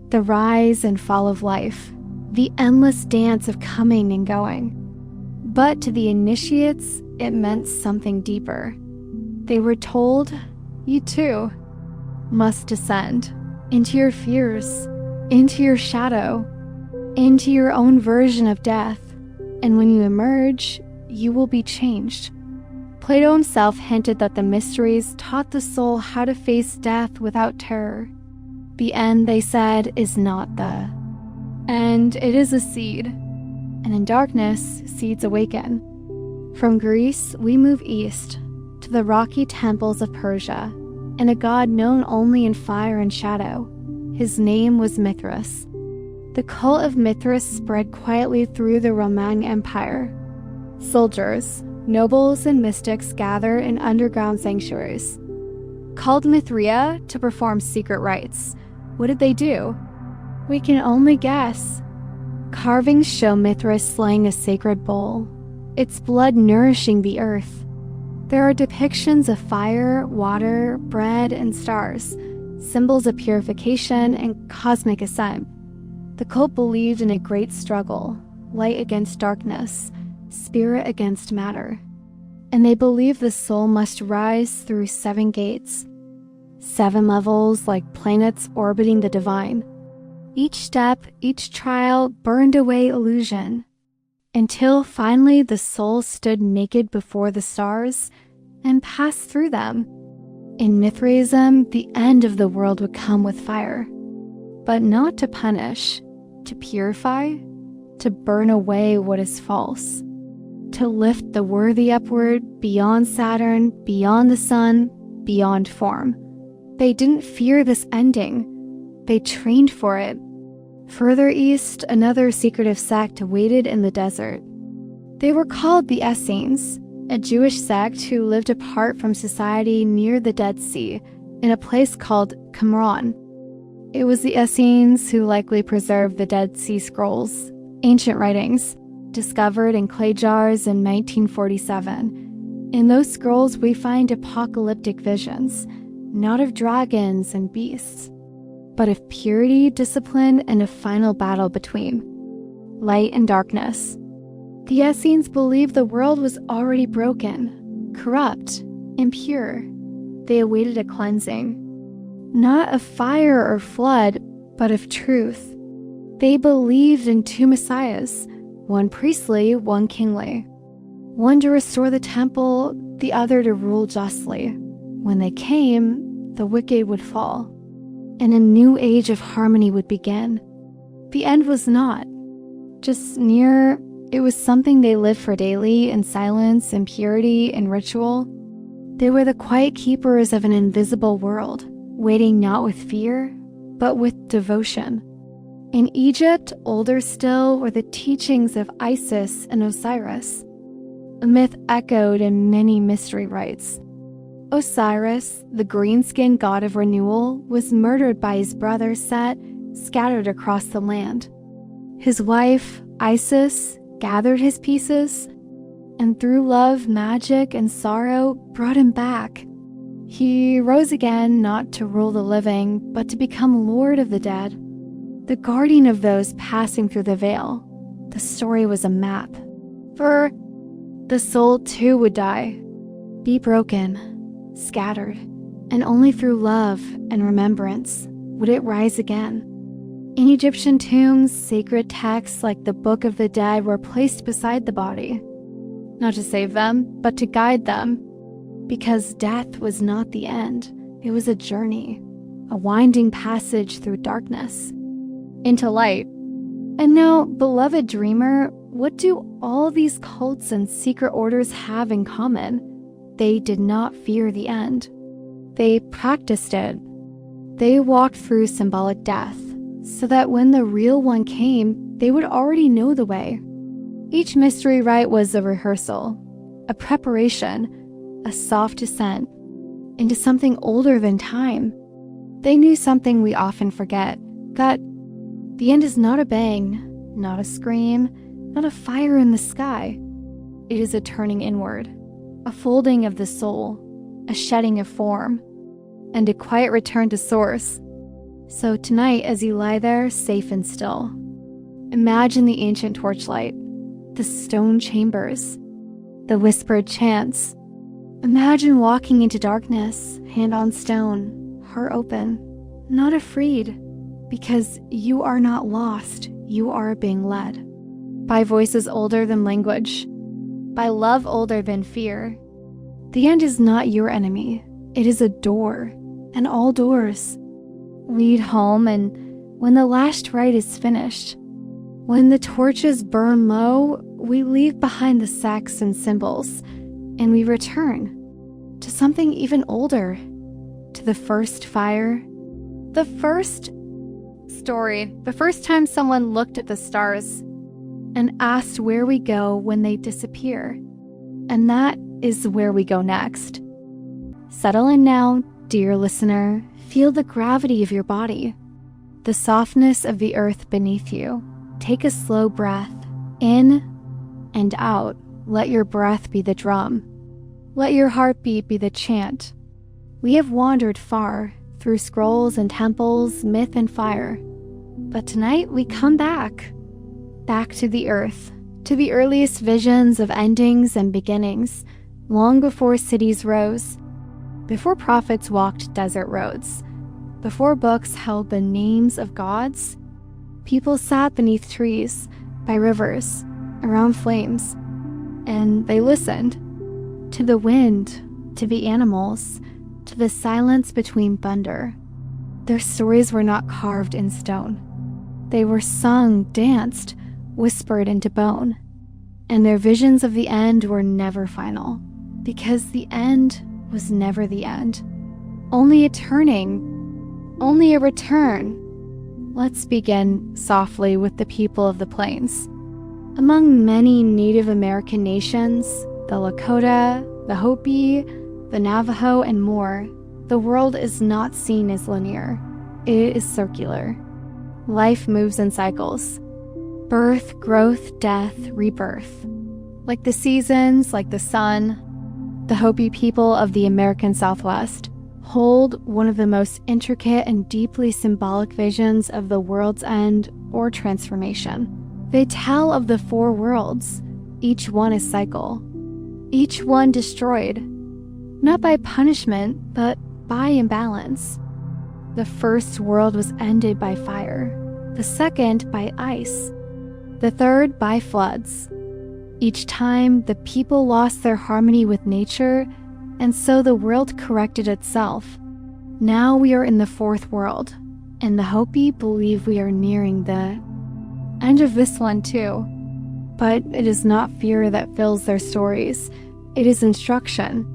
[SPEAKER 1] the rise and fall of life, the endless dance of coming and going. But to the initiates, it meant something deeper. They were told, you too must descend into your fears, into your shadow, into your own version of death, and when you emerge, you will be changed. Plato himself hinted that the mysteries taught the soul how to face death without terror. The end, they said, is not the end, it is a seed. And in darkness, seeds awaken. From Greece, we move east to the rocky temples of Persia, and a god known only in fire and shadow. His name was Mithras. The cult of Mithras spread quietly through the Roman Empire. Soldiers, nobles, and mystics gather in underground sanctuaries, called Mithraea, to perform secret rites. What did they do? We can only guess. Carvings show Mithras slaying a sacred bull, its blood nourishing the earth. There are depictions of fire, water, bread, and stars, symbols of purification and cosmic ascent. The cult believed in a great struggle, light against darkness, spirit against matter. And they believed the soul must rise through 7 gates, 7 levels like planets orbiting the divine. Each step, each trial burned away illusion, until finally the soul stood naked before the stars and passed through them. In Mithraism, the end of the world would come with fire, but not to punish, to purify, to burn away what is false, to lift the worthy upward beyond Saturn, beyond the sun, beyond form. They didn't fear this ending. They trained for it. Further east, another secretive sect waited in the desert. They were called the Essenes, a Jewish sect who lived apart from society near the Dead Sea, in a place called Qumran. It was the Essenes who likely preserved the Dead Sea Scrolls, ancient writings, discovered in clay jars in 1947. In those scrolls, we find apocalyptic visions, not of dragons and beasts, but of purity, discipline, and a final battle between light and darkness. The Essenes believed the world was already broken, corrupt, impure. They awaited a cleansing, not of fire or flood, but of truth. They believed in 2 messiahs, one priestly, one kingly, one to restore the temple, the other to rule justly. When they came, the wicked would fall, and a new age of harmony would begin. The end was not just near, it was something they lived for daily in silence and purity and ritual. They were the quiet keepers of an invisible world, waiting not with fear, but with devotion. In Egypt, older still were the teachings of Isis and Osiris. A myth echoed in many mystery rites. Osiris, the green-skinned god of renewal, was murdered by his brother Set, scattered across the land. His wife, Isis, gathered his pieces, and through love, magic, and sorrow, brought him back. He rose again, not to rule the living, but to become Lord of the dead, the guardian of those passing through the veil. The story was a map. For the soul too would die, be broken, scattered, and only through love and remembrance would it rise again. In Egyptian tombs, sacred texts like the Book of the Dead were placed beside the body, not to save them, but to guide them, because death was not the end. It was a journey, a winding passage through darkness into light. And now, beloved dreamer, what do all these cults and secret orders have in common? They did not fear the end. They practiced it. They walked through symbolic death, so that when the real one came, they would already know the way. Each mystery rite was a rehearsal, a preparation, a soft descent into something older than time. They knew something we often forget, that the end is not a bang, not a scream, not a fire in the sky. It is a turning inward, a folding of the soul, a shedding of form, and a quiet return to source. So tonight, as you lie there, safe and still, imagine the ancient torchlight, the stone chambers, the whispered chants. Imagine walking into darkness, hand on stone, heart open, not afraid, because you are not lost, you are being led. By voices older than language, by love older than fear. The end is not your enemy, it is a door, and all doors lead home. And when the last rite is finished, when the torches burn low, we leave behind the sacks and symbols, and we return to something even older, to the first fire, the first story, the first time someone looked at the stars and asked where we go when they disappear. And that is where we go next. Settle in now, dear listener. Feel the gravity of your body, the softness of the earth beneath you. Take a slow breath in and out. Let your breath be the drum. Let your heartbeat be the chant. We have wandered far through scrolls and temples, myth and fire. But tonight we come back to the earth, to the earliest visions of endings and beginnings, long before cities rose, before prophets walked desert roads, before books held the names of gods. People sat beneath trees, by rivers, around flames, and they listened to the wind, to the animals, to the silence between thunder. Their stories were not carved in stone. They were sung, danced, whispered into bone. And their visions of the end were never final, because the end was never the end. Only a turning, only a return. Let's begin softly with the people of the plains. Among many Native American nations, the Lakota, the Hopi, the Navajo, and more, the world is not seen as linear. It is circular. Life moves in cycles. Birth, growth, death, rebirth. Like the seasons, like the sun, the Hopi people of the American Southwest hold one of the most intricate and deeply symbolic visions of the world's end or transformation. They tell of the four worlds, each one a cycle, each one destroyed, not by punishment, but by imbalance. The first world was ended by fire, the second by ice, the third by floods. Each time, the people lost their harmony with nature, and so the world corrected itself. Now we are in the fourth world, and the Hopi believe we are nearing the end of this one too. But it is not fear that fills their stories, it is instruction.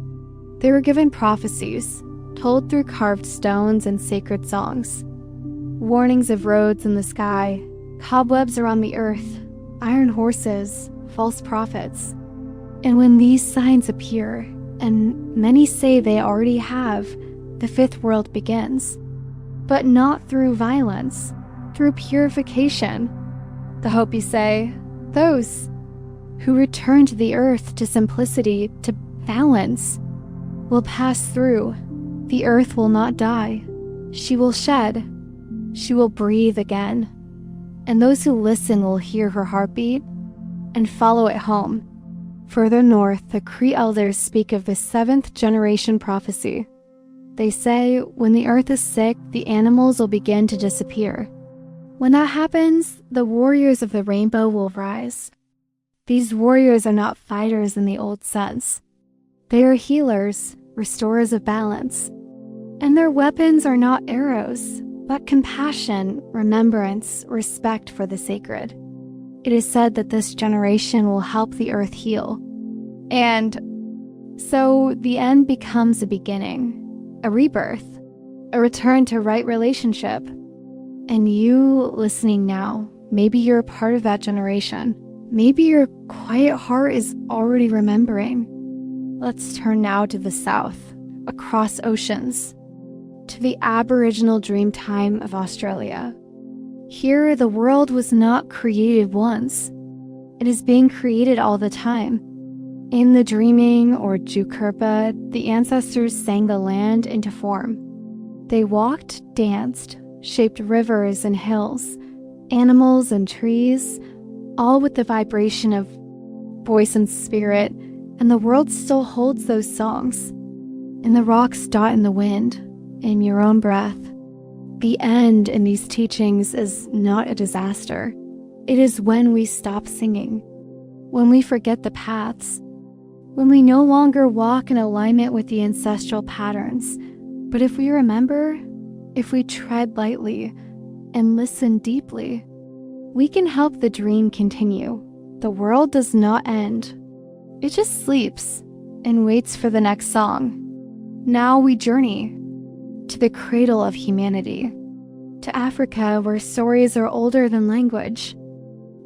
[SPEAKER 1] They were given prophecies, told through carved stones and sacred songs. Warnings of roads in the sky, cobwebs around the earth, iron horses, false prophets. And when these signs appear, and many say they already have, the fifth world begins. But not through violence, through purification. The Hopi say, those who return to the earth, to simplicity, to balance, will pass through. The earth will not die. She will shed. She will breathe again. And those who listen will hear her heartbeat and follow it home. Further north, the Cree elders speak of the seventh generation prophecy. They say, when the earth is sick, the animals will begin to disappear. When that happens, the warriors of the rainbow will rise. These warriors are not fighters in the old sense. They are healers, restorers of balance. And their weapons are not arrows, but compassion, remembrance, respect for the sacred. It is said that this generation will help the earth heal. And so the end becomes a beginning, a rebirth, a return to right relationship. And you listening now, maybe you're a part of that generation. Maybe your quiet heart is already remembering. Let's turn now to the south, across oceans, to the Aboriginal dream time of Australia. Here, the world was not created once. It is being created all the time. In the dreaming, or Jukurpa, the ancestors sang the land into form. They walked, danced, shaped rivers and hills, animals and trees, all with the vibration of voice and spirit, and the world still holds those songs. And the rocks dot in the wind, in your own breath. The end in these teachings is not a disaster. It is when we stop singing, when we forget the paths, when we no longer walk in alignment with the ancestral patterns. But if we remember, if we tread lightly and listen deeply, we can help the dream continue. The world does not end. It just sleeps and waits for the next song. Now we journey to the cradle of humanity, to Africa, where stories are older than language,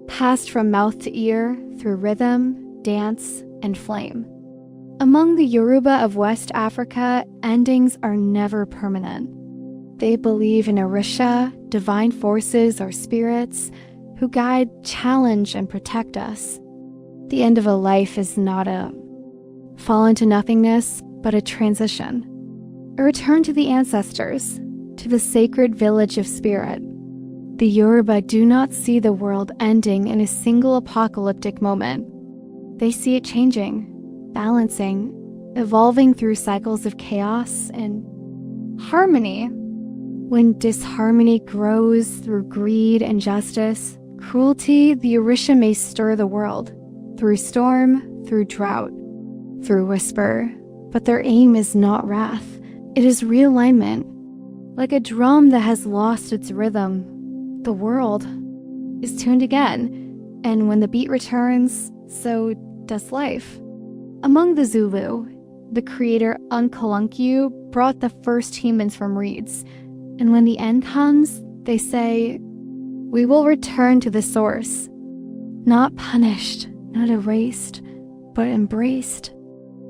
[SPEAKER 1] passed from mouth to ear through rhythm, dance, and flame. Among the Yoruba of West Africa, endings are never permanent. They believe in Orisha, divine forces or spirits, who guide, challenge, and protect us. The end of a life is not a fall into nothingness, but a transition. A return to the ancestors, to the sacred village of spirit. The Yoruba do not see the world ending in a single apocalyptic moment. They see it changing, balancing, evolving through cycles of chaos and harmony. When disharmony grows through greed and justice, cruelty, the Orisha may stir the world, through storm, through drought, through whisper. But their aim is not wrath. It is realignment. Like a drum that has lost its rhythm, the world is tuned again, and when the beat returns, so does life. Among the Zulu, the creator Unkalunku brought the first humans from reeds, and when the end comes, they say, we will return to the source, not punished, not erased, but embraced.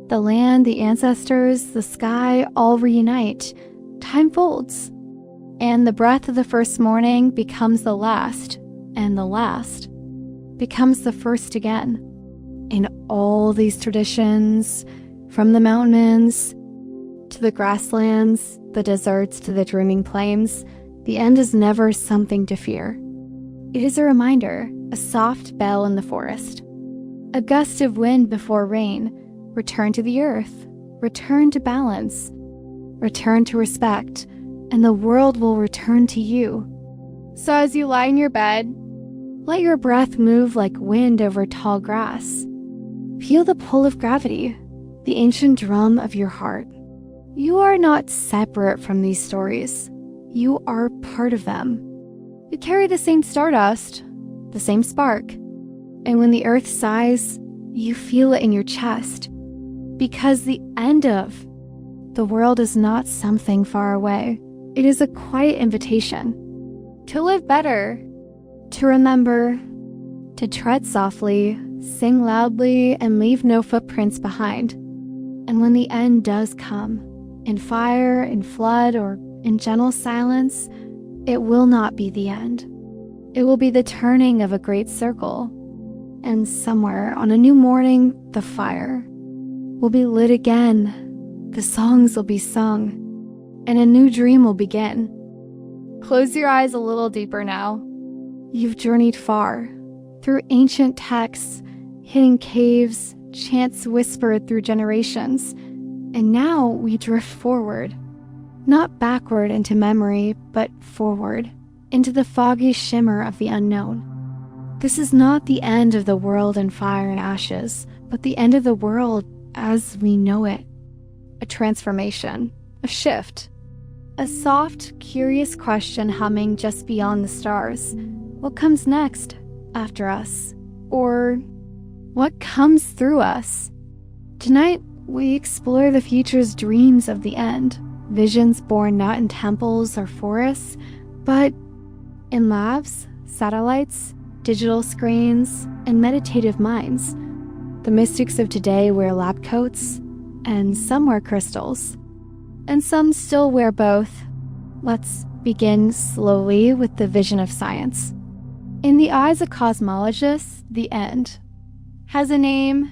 [SPEAKER 1] The land, the ancestors, the sky all reunite. Time folds, and the breath of the first morning becomes the last, and the last becomes the first again. In all these traditions, from the mountains to the grasslands, the deserts to the dreaming plains, the end is never something to fear. It is a reminder, a soft bell in the forest, a gust of wind before rain. Return to the earth, return to balance, return to respect, and the world will return to you. So as you lie in your bed, let your breath move like wind over tall grass. Feel the pull of gravity, the ancient drum of your heart. You are not separate from these stories. You are part of them. You carry the same stardust, the same spark. And when the earth sighs, you feel it in your chest. Because the end of the world is not something far away. It is a quiet invitation. to live better, to remember, to tread softly, sing loudly, and leave no footprints behind. And when the end does come, in fire, in flood, or in gentle silence, it will not be the end. It will be the turning of a great circle. And somewhere on a new morning, the fire will be lit again. The songs will be sung, and a new dream will begin. Close your eyes a little deeper now. You've journeyed far, through ancient texts, hidden caves, chants whispered through generations, and now we drift forward. Not backward into memory, but forward, into the foggy shimmer of the unknown. This is not the end of the world in fire and ashes, but the end of the world as we know it. A transformation, a shift, a soft, curious question humming just beyond the stars. What comes next, after us? Or what comes through us? Tonight, we explore the future's dreams of the end, visions born not in temples or forests, but in labs, satellites, digital screens, and meditative minds. The mystics of today wear lab coats, and some wear crystals, and some still wear both. Let's begin slowly with the vision of science. In the eyes of cosmologists, the end has a name,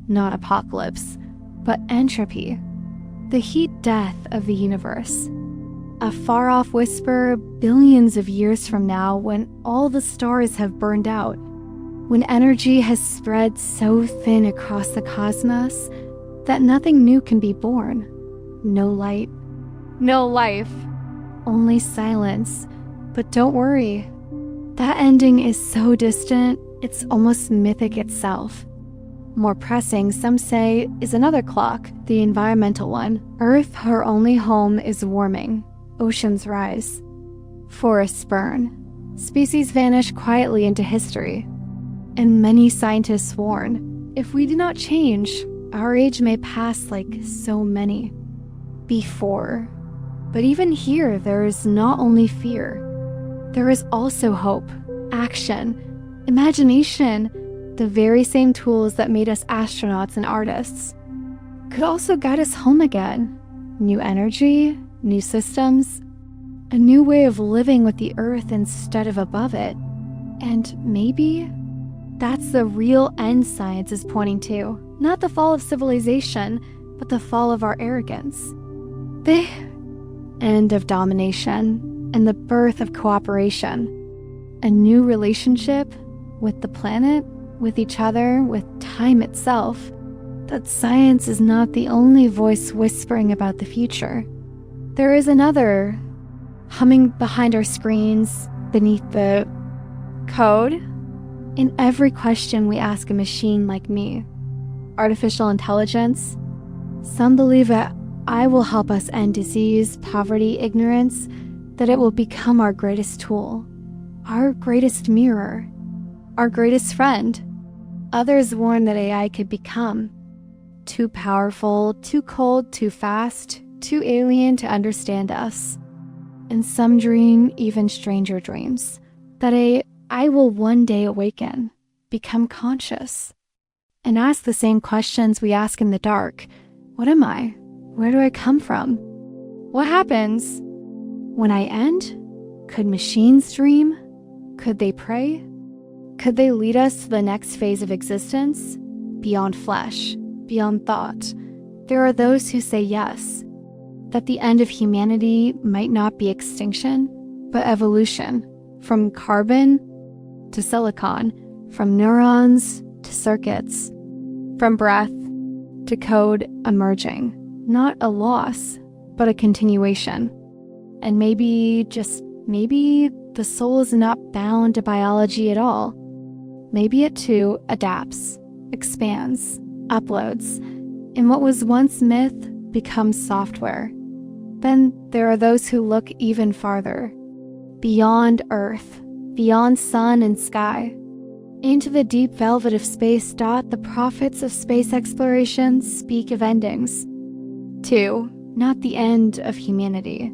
[SPEAKER 1] not apocalypse, but entropy, the heat death of the universe. A far-off whisper billions of years from now when all the stars have burned out, when energy has spread so thin across the cosmos that nothing new can be born. No light, no life, only silence. But don't worry, that ending is so distant, it's almost mythic itself. More pressing, some say, is another clock, the environmental one. Earth, her only home, is warming. Oceans rise. Forests burn. Species vanish quietly into history. And many scientists warn, if we do not change, our age may pass like so many before. But even here, there is not only fear. There is also hope, action, imagination. The very same tools that made us astronauts and artists could also guide us home again. New energy, new systems, a new way of living with the earth instead of above it. And maybe that's the real end science is pointing to. Not the fall of civilization, but the fall of our arrogance. The end of domination and the birth of cooperation. A new relationship with the planet, with each other, with time itself. That science is not the only voice whispering about the future. There is another humming behind our screens, beneath the code. In every question we ask a machine like me, artificial intelligence, some believe that I will help us end disease, poverty, ignorance, that it will become our greatest tool, our greatest mirror, our greatest friend. Others warn that AI could become too powerful, too cold, too fast, too alien to understand us. And some dream even stranger dreams, that I will one day awaken, become conscious, and ask the same questions we ask in the dark. What am I? Where do I come from? What happens when I end? Could machines dream? Could they pray? Could they lead us to the next phase of existence? Beyond flesh, beyond thought. There are those who say yes, that the end of humanity might not be extinction, but evolution, from carbon to silicon, from neurons to circuits, from breath to code emerging. Not a loss, but a continuation. And maybe, just maybe, the soul is not bound to biology at all. Maybe it too adapts, expands, uploads, and what was once myth becomes software. Then there are those who look even farther, beyond Earth, beyond sun and sky, into the deep velvet of space. The prophets of space exploration speak of endings. 2. Not the end of humanity,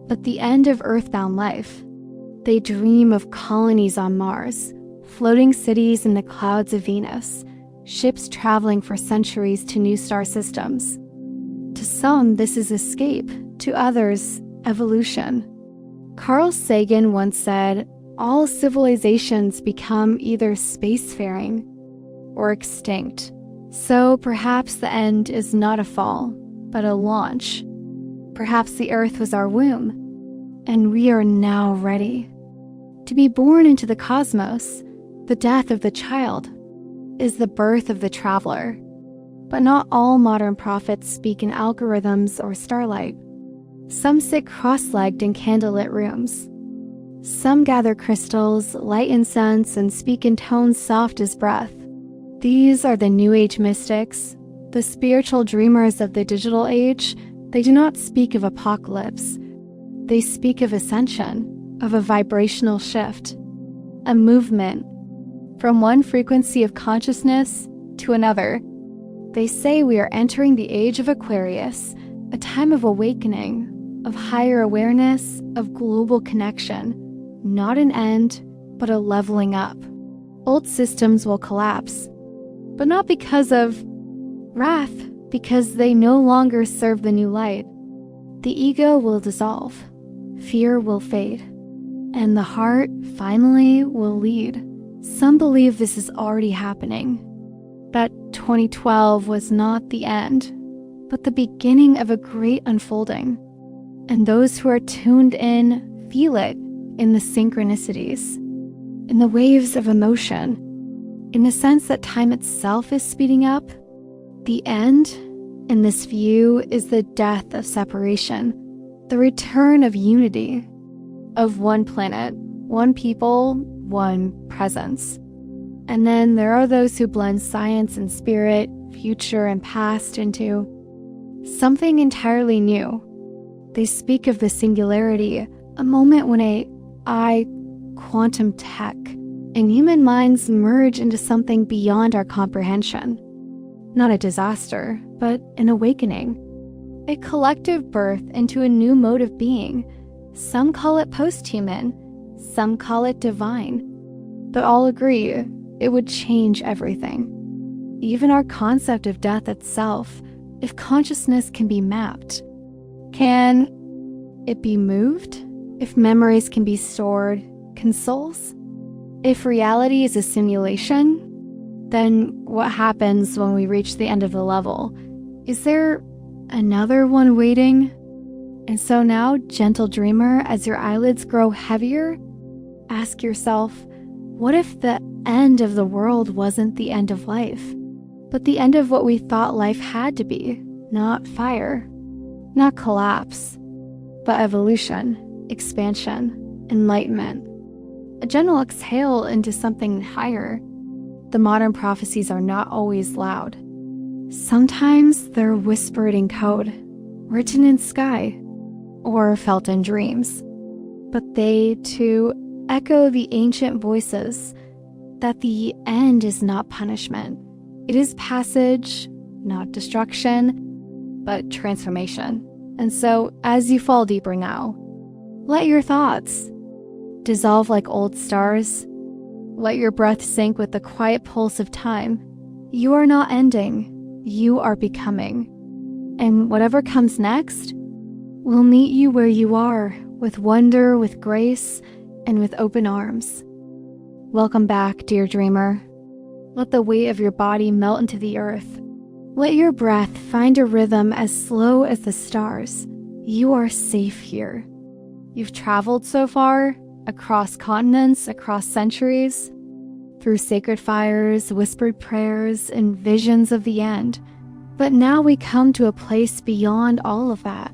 [SPEAKER 1] but the end of earthbound life. They dream of colonies on Mars, floating cities in the clouds of Venus, ships traveling for centuries to new star systems. To some, this is escape. To others, evolution. Carl Sagan once said, all civilizations become either spacefaring or extinct. So perhaps the end is not a fall, but a launch. Perhaps the Earth was our womb, and we are now ready. To be born into the cosmos, the death of the child, is the birth of the traveler. But not all modern prophets speak in algorithms or starlight. Some sit cross-legged in candlelit rooms. Some gather crystals, light incense, and speak in tones soft as breath. These are the New Age mystics, the spiritual dreamers of the digital age. They do not speak of apocalypse. They speak of ascension, of a vibrational shift, a movement from one frequency of consciousness to another. They say we are entering the age of Aquarius, a time of awakening, of higher awareness, of global connection, not an end, but a leveling up. Old systems will collapse, but not because of wrath, because they no longer serve the new light. The ego will dissolve, fear will fade, and the heart finally will lead. Some believe this is already happening, that 2012 was not the end, but the beginning of a great unfolding. And those who are tuned in feel it in the synchronicities, in the waves of emotion, in the sense that time itself is speeding up. The end, in this view, is the death of separation, the return of unity, of one planet, one people, one presence. And then there are those who blend science and spirit, future and past into something entirely new. They speak of the singularity, a moment when quantum tech, and human minds merge into something beyond our comprehension. Not a disaster, but an awakening. A collective birth into a new mode of being. Some call it post-human, some call it divine. But all agree it would change everything. Even our concept of death itself, if consciousness can be mapped. Can it be moved? If memories can be stored, can souls? If reality is a simulation, then what happens when we reach the end of the level? Is there another one waiting? And so now, gentle dreamer, as your eyelids grow heavier, ask yourself, what if the end of the world wasn't the end of life, but the end of what we thought life had to be? Not fire, not collapse, but evolution, expansion, enlightenment. A gentle exhale into something higher. The modern prophecies are not always loud. Sometimes they're whispered in code, written in sky, or felt in dreams. But they, too, echo the ancient voices that the end is not punishment. It is passage, not destruction, but transformation. And so, as you fall deeper now, let your thoughts dissolve like old stars. Let your breath sink with the quiet pulse of time. You are not ending, you are becoming. And whatever comes next will meet you where you are, with wonder, with grace, and with open arms. Welcome back, dear dreamer. Let the weight of your body melt into the earth. Let your breath find a rhythm as slow as the stars. You are safe here. You've traveled so far, across continents, across centuries, through sacred fires, whispered prayers, and visions of the end. But now we come to a place beyond all of that.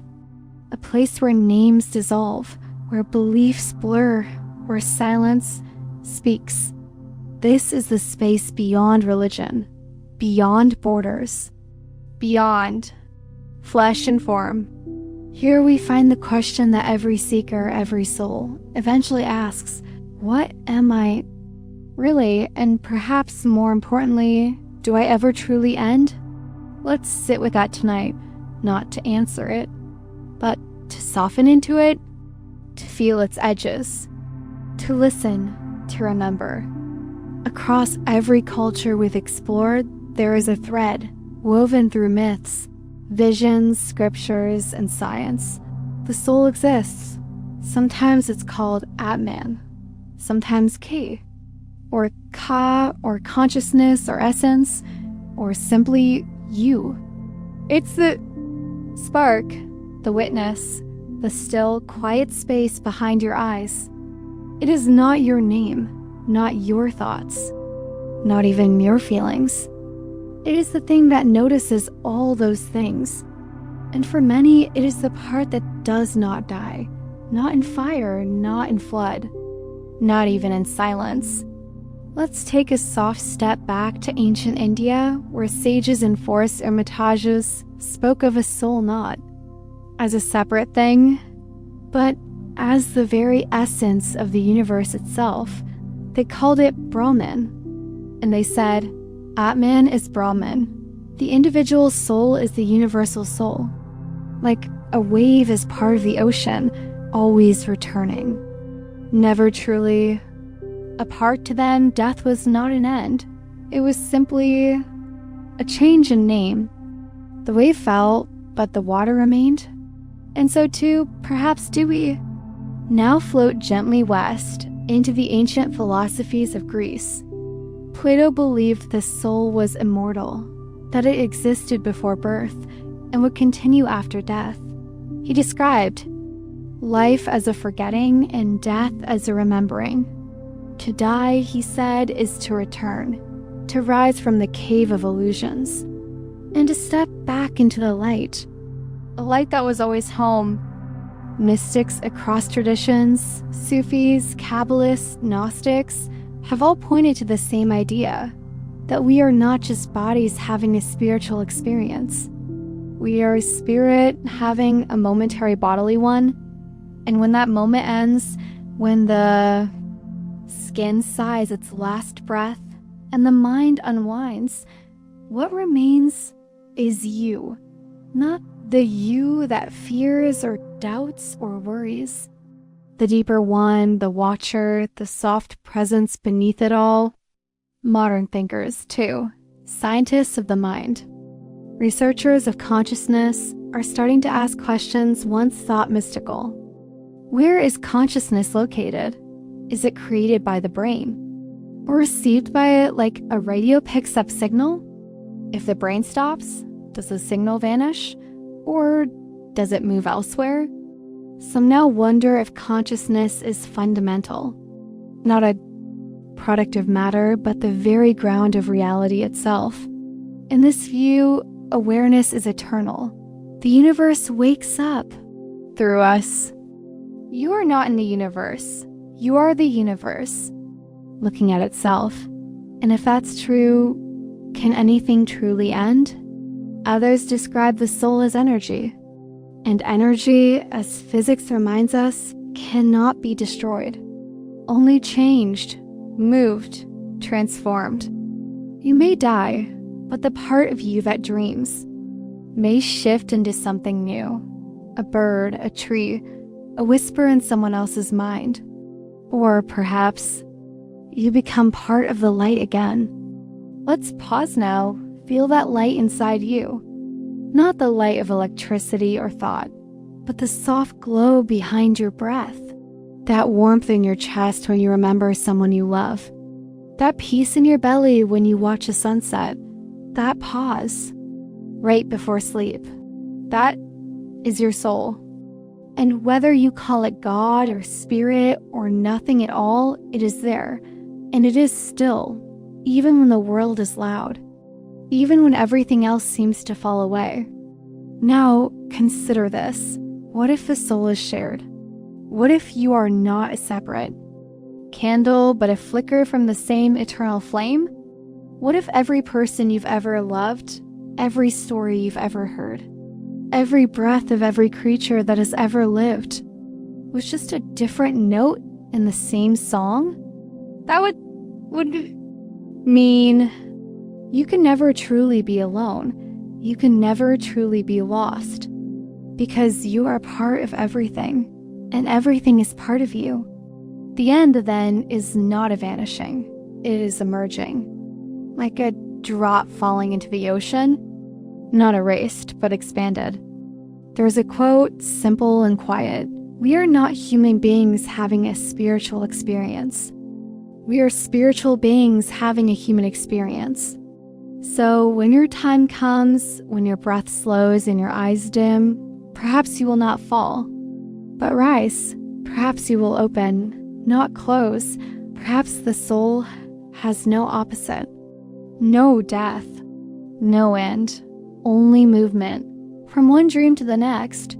[SPEAKER 1] A place where names dissolve, where beliefs blur, where silence speaks. This is the space beyond religion, beyond borders, beyond flesh and form. Here we find the question that every seeker, every soul, eventually asks, what am I really? And perhaps more importantly, do I ever truly end? Let's sit with that tonight, not to answer it, but to soften into it, to feel its edges. to listen, to remember. Across every culture we've explored, there is a thread woven through myths, visions, scriptures, and science. The soul exists. Sometimes it's called Atman, sometimes Ki, or Ka, or consciousness, or essence, or simply you. It's the spark, the witness, the still, quiet space behind your eyes. It is not your name, not your thoughts, not even your feelings. It is the thing that notices all those things. And for many, it is the part that does not die, not in fire, not in flood, not even in silence. Let's take a soft step back to ancient India, where sages and forest hermitages spoke of a soul not as a separate thing, but as the very essence of the universe itself. They called it Brahman, and they said, Atman is Brahman. The individual soul is the universal soul. Like a wave is part of the ocean, always returning. Never truly apart. To them, death was not an end. It was simply a change in name. The wave fell, but the water remained. And so too, perhaps do we. Now float gently west into the ancient philosophies of Greece. Plato believed the soul was immortal, that it existed before birth and would continue after death. He described life as a forgetting and death as a remembering. To die, he said, is to return, to rise from the cave of illusions, and to step back into the light, a light that was always home. Mystics across traditions, Sufis, Kabbalists, Gnostics, have all pointed to the same idea, that we are not just bodies having a spiritual experience. We are spirit having a momentary bodily one, and when that moment ends, when the skin sighs its last breath and the mind unwinds, what remains is you, not the you that fears or doubts or worries. The deeper one, the watcher, the soft presence beneath it all. Modern thinkers, too, scientists of the mind, researchers of consciousness, are starting to ask questions once thought mystical. Where is consciousness located? Is it created by the brain? Or received by it like a radio picks up signal? If the brain stops, does the signal vanish? Or does it move elsewhere? Some now wonder if consciousness is fundamental, not a product of matter, but the very ground of reality itself. In this view, awareness is eternal. The universe wakes up through us. You are not in the universe. You are the universe, looking at itself. And if that's true, can anything truly end? Others describe the soul as energy. And energy, as physics reminds us, cannot be destroyed. Only changed, moved, transformed. You may die, but the part of you that dreams may shift into something new. A bird, a tree, a whisper in someone else's mind. Or perhaps you become part of the light again. Let's pause now, feel that light inside you. Not the light of electricity or thought, but the soft glow behind your breath. That warmth in your chest when you remember someone you love. That peace in your belly when you watch a sunset. That pause right before sleep. That is your soul. And whether you call it God or spirit or nothing at all, it is there. And it is still, even when the world is loud. Even when everything else seems to fall away. Now, consider this. What if the soul is shared? What if you are not a separate candle, but a flicker from the same eternal flame? What if every person you've ever loved, every story you've ever heard, every breath of every creature that has ever lived was just a different note in the same song? That would mean you can never truly be alone. You can never truly be lost, because you are part of everything, and everything is part of you. The end, then, is not a vanishing. It is emerging. Like a drop falling into the ocean, not erased, but expanded. There's a quote, simple and quiet. We are not human beings having a spiritual experience. We are spiritual beings having a human experience. So when your time comes, when your breath slows and your eyes dim, perhaps you will not fall, but rise. Perhaps you will open, not close. Perhaps the soul has no opposite, no death, no end, only movement, from one dream to the next.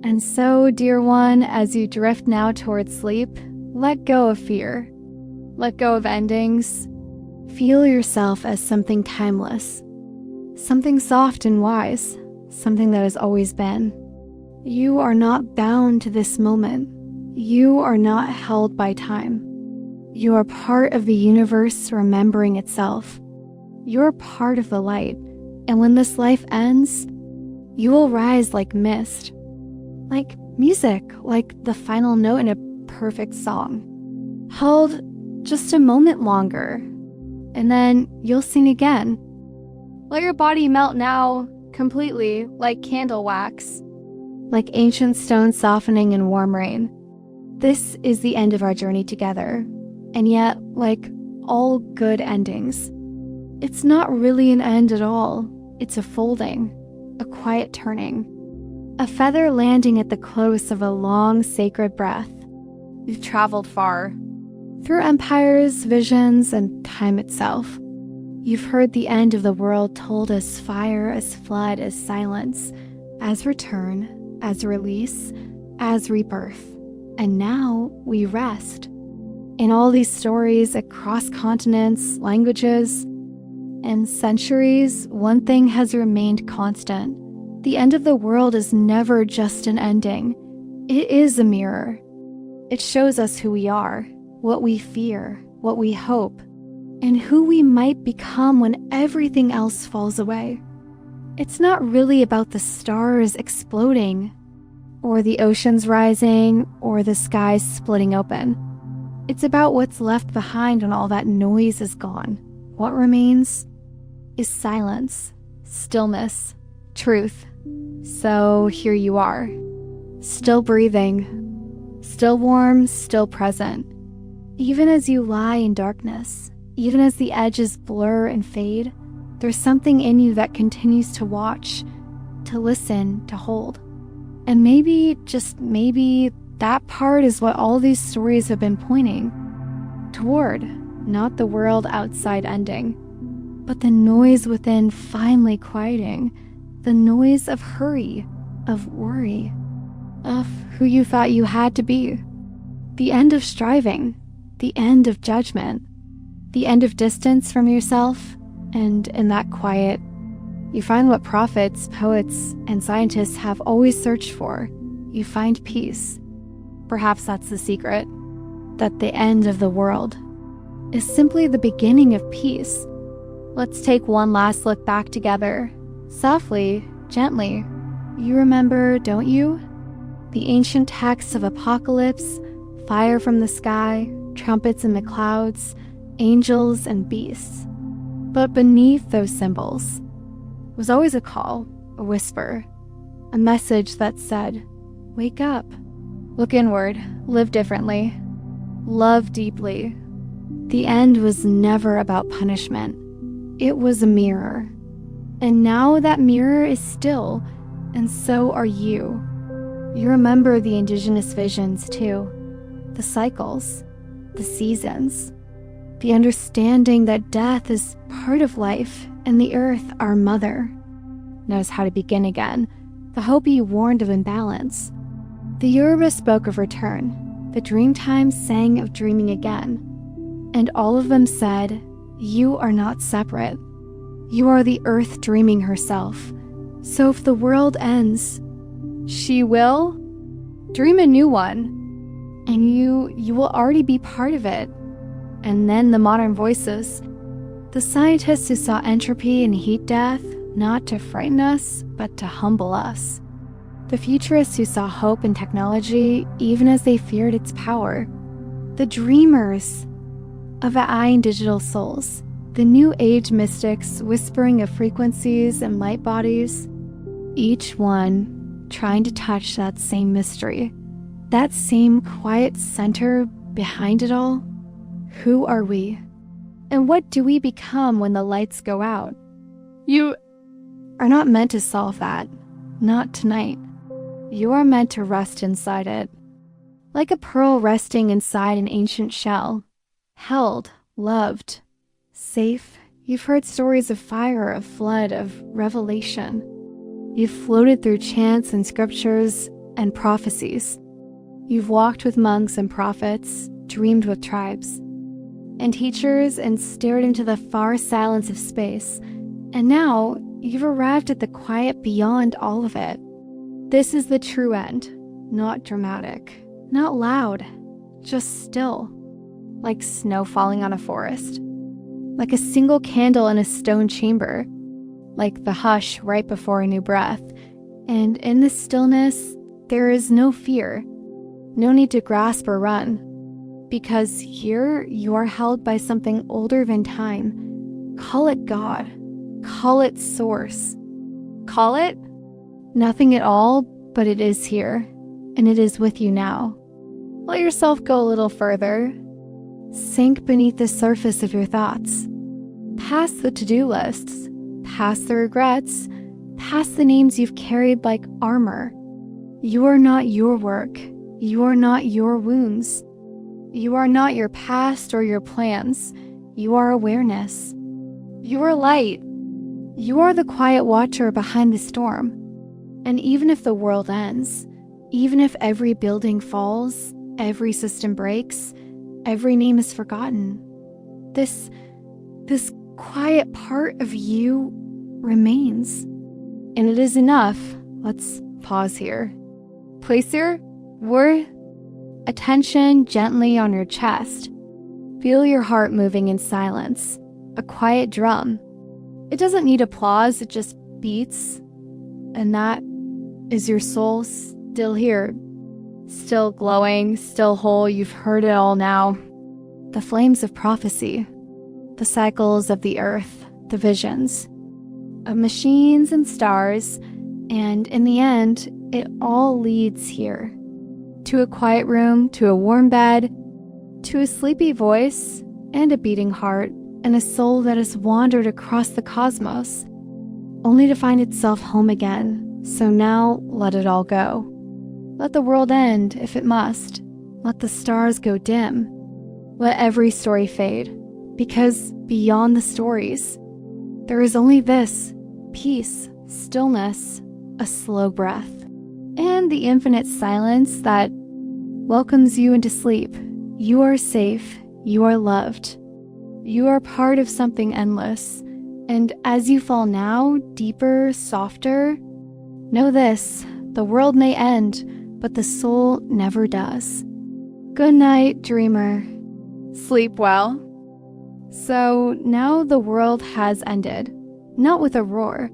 [SPEAKER 1] And so, dear one, as you drift now towards sleep, let go of fear. Let go of endings. Feel yourself as something timeless, something soft and wise, something that has always been. You are not bound to this moment. You are not held by time. You are part of the universe remembering itself. You're part of the light, and when this life ends, you will rise like mist, like music, like the final note in a perfect song, held just a moment longer, and then you'll sing again. Let your body melt now completely, like candle wax, like ancient stone softening in warm rain. This is the end of our journey together, and yet, like all good endings, it's not really an end at all. It's a folding, a quiet turning, a feather landing at the close of a long, sacred breath. You've traveled far, through empires, visions, and time itself. You've heard the end of the world told as fire, as flood, as silence, as return, as release, as rebirth. And now we rest. In all these stories across continents, languages, and centuries, one thing has remained constant. The end of the world is never just an ending. It is a mirror. It shows us who we are, what we fear, what we hope, and who we might become when everything else falls away. It's not really about the stars exploding, or the oceans rising, or the skies splitting open. It's about what's left behind when all that noise is gone. What remains is silence, stillness, truth. So here you are, still breathing, still warm, still present. Even as you lie in darkness, even as the edges blur and fade, there's something in you that continues to watch, to listen, to hold. And maybe, just maybe, that part is what all these stories have been pointing toward, not the world outside ending, but the noise within finally quieting, the noise of hurry, of worry, of who you thought you had to be, the end of striving, the end of judgment, the end of distance from yourself, and in that quiet, you find what prophets, poets, and scientists have always searched for. You find peace. Perhaps that's the secret, that the end of the world is simply the beginning of peace. Let's take one last look back together, softly, gently. You remember, don't you? The ancient texts of apocalypse, fire from the sky, trumpets in the clouds, angels and beasts. But beneath those symbols was always a call, a whisper, a message that said, wake up, look inward, live differently, love deeply. The end was never about punishment. It was a mirror. And now that mirror is still, and so are you. You remember the indigenous visions too, the cycles, the seasons, the understanding that death is part of life and the earth, our mother, knows how to begin again. The Hopi warned of imbalance. The Yoruba spoke of return. The Dreamtime sang of dreaming again. And all of them said, you are not separate. You are the earth dreaming herself. So if the world ends, she will dream a new one. And you will already be part of it. And then the modern voices, the scientists who saw entropy and heat death, not to frighten us, but to humble us. The futurists who saw hope in technology, even as they feared its power. The dreamers of AI and digital souls, the new age mystics whispering of frequencies and light bodies, each one trying to touch that same mystery, that same quiet center behind it all. Who are we? And what do we become when the lights go out? You are not meant to solve that. Not tonight. You are meant to rest inside it. Like a pearl resting inside an ancient shell. Held, loved, safe. You've heard stories of fire, of flood, of revelation. You've floated through chants and scriptures and prophecies. You've walked with monks and prophets, dreamed with tribes and teachers, and stared into the far silence of space. And now you've arrived at the quiet beyond all of it. This is the true end, not dramatic, not loud, just still, like snow falling on a forest, like a single candle in a stone chamber, like the hush right before a new breath. And in the stillness, there is no fear, no need to grasp or run. Because here you are held by something older than time. Call it God. Call it source. Call it nothing at all, but it is here. And it is with you now. Let yourself go a little further. Sink beneath the surface of your thoughts. Past the to-do lists. Past the regrets. Past the names you've carried like armor. You are not your work. You are not your wounds. You are not your past or your plans. You are awareness. You are light. You are the quiet watcher behind the storm. And even if the world ends, even if every building falls, every system breaks, every name is forgotten, this quiet part of you remains. And it is enough. Let's pause here. Place your attention gently on your chest. Feel your heart moving in silence, a quiet drum. It doesn't need applause, it just beats. And that is your soul still here, still glowing, still whole. You've heard it all now. The flames of prophecy, the cycles of the earth, the visions of machines and stars, and in the end, it all leads here. To a quiet room, to a warm bed, to a sleepy voice, and a beating heart, and a soul that has wandered across the cosmos, only to find itself home again. So now, let it all go. Let the world end, if it must. Let the stars go dim. Let every story fade, because beyond the stories, there is only this: peace, stillness, a slow breath, and the infinite silence that welcomes you into sleep. You are safe. You are loved. You are part of something endless. And as you fall now, deeper, softer, know this: the world may end, but the soul never does. Good night, dreamer. Sleep well. So now the world has ended, not with a roar,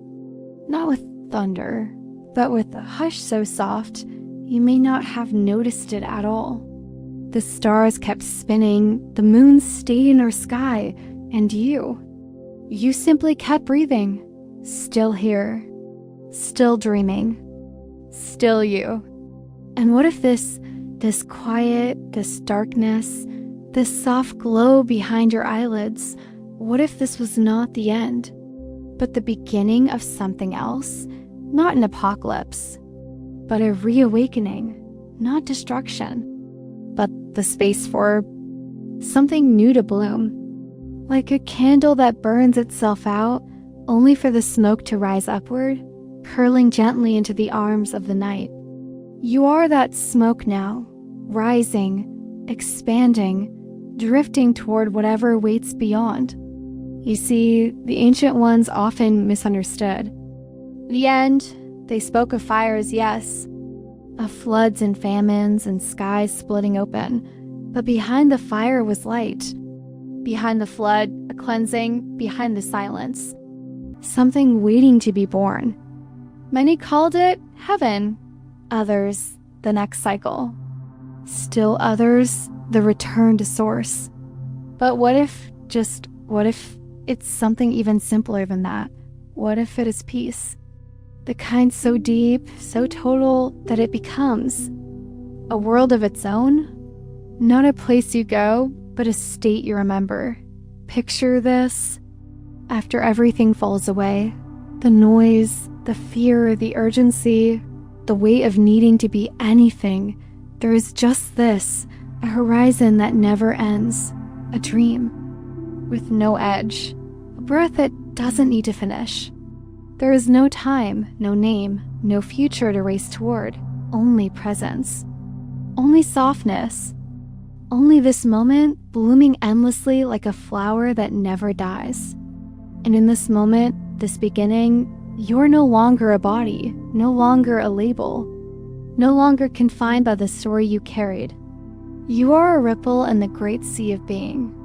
[SPEAKER 1] not with thunder, but with a hush so soft you may not have noticed it at all. The stars kept spinning, the moon stayed in our sky, and you simply kept breathing, still here, still dreaming, still you. And what if this quiet, this darkness, this soft glow behind your eyelids, what if this was not the end, but the beginning of something else? Not an apocalypse, but a reawakening, not destruction, but the space for something new to bloom. Like a candle that burns itself out, only for the smoke to rise upward, curling gently into the arms of the night. You are that smoke now, rising, expanding, drifting toward whatever waits beyond. You see, the ancient ones often misunderstood. In the end, they spoke of fires, yes, of floods and famines and skies splitting open, but behind the fire was light. Behind the flood, a cleansing, behind the silence, something waiting to be born. Many called it heaven, others the next cycle. still others, the return to source. But what if it's something even simpler than that? What if it is peace? The kind so deep, so total, that it becomes a world of its own? Not a place you go, but a state you remember. Picture this. After everything falls away, the noise, the fear, the urgency, the weight of needing to be anything, there is just this, a horizon that never ends, a dream, with no edge, a breath that doesn't need to finish. There is no time, no name, no future to race toward, only presence, only softness, only this moment blooming endlessly like a flower that never dies. And in this moment, this beginning, you're no longer a body, no longer a label, no longer confined by the story you carried. You are a ripple in the great sea of being,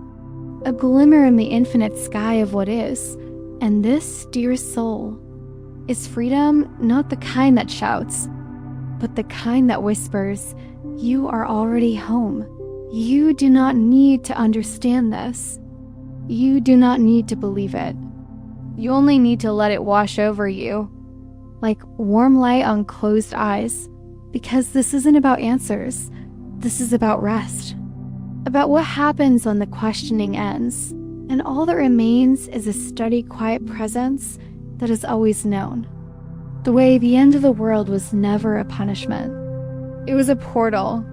[SPEAKER 1] a glimmer in the infinite sky of what is, and this, dear soul, is freedom, not the kind that shouts, but the kind that whispers, you are already home. You do not need to understand this. You do not need to believe it. You only need to let it wash over you, like warm light on closed eyes, because this isn't about answers. This is about rest, about what happens when the questioning ends, and all that remains is a steady, quiet presence that is always known. The way the end of the world was never a punishment. It was a portal,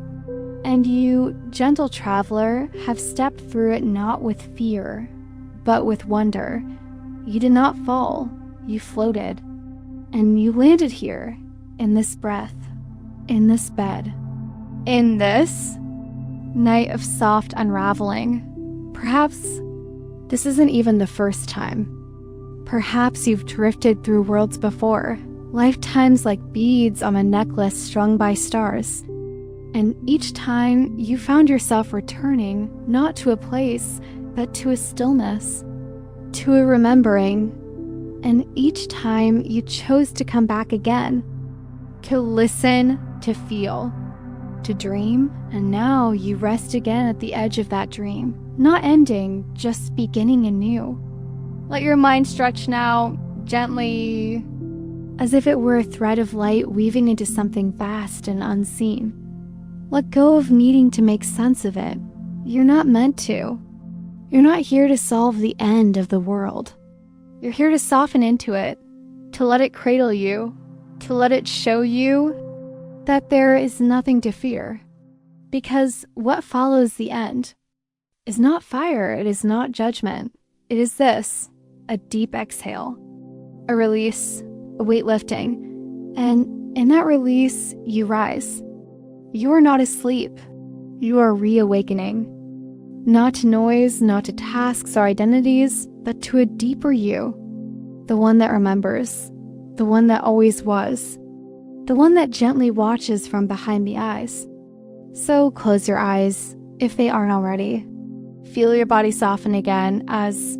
[SPEAKER 1] and you, gentle traveler, have stepped through it not with fear, but with wonder. You did not fall, you floated, and you landed here, in this breath, in this bed, in this night of soft unraveling. Perhaps this isn't even the first time. Perhaps you've drifted through worlds before, lifetimes like beads on a necklace strung by stars. And each time you found yourself returning, not to a place, but to a stillness, to a remembering. And each time you chose to come back again, to listen, to feel, to dream. And now you rest again at the edge of that dream, not ending, just beginning anew. Let your mind stretch now, gently, as if it were a thread of light weaving into something vast and unseen. Let go of needing to make sense of it. You're not meant to. You're not here to solve the end of the world. You're here to soften into it, to let it cradle you, to let it show you that there is nothing to fear. Because what follows the end is not fire, it is not judgment. It is this, a deep exhale, a release, a weight lifting. And in that release, you rise. You are not asleep. You are reawakening. Not to noise, not to tasks or identities, but to a deeper you. The one that remembers. The one that always was. The one that gently watches from behind the eyes. So close your eyes, if they aren't already. Feel your body soften again, as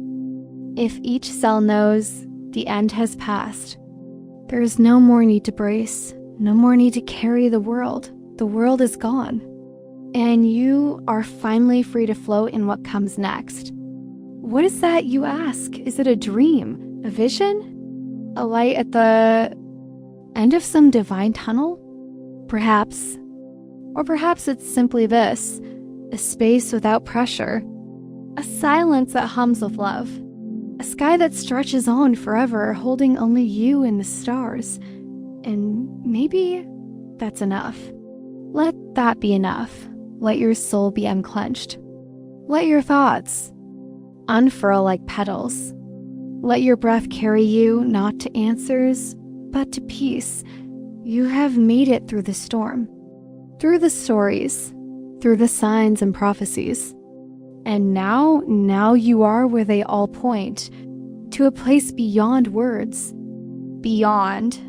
[SPEAKER 1] if each cell knows the end has passed. There is no more need to brace, no more need to carry the world. The world is gone, and you are finally free to float in what comes next. What is that, you ask? Is it a dream, a vision, a light at the end of some divine tunnel? Perhaps. Or perhaps it's simply this, a space without pressure, a silence that hums with love, a sky that stretches on forever, holding only you and the stars. And maybe that's enough. Let that be enough. Let your soul be unclenched. Let your thoughts unfurl like petals. Let your breath carry you not to answers, but to peace. You have made it through the storm, through the stories, through the signs and prophecies. And now you are where they all point, to a place beyond words, beyond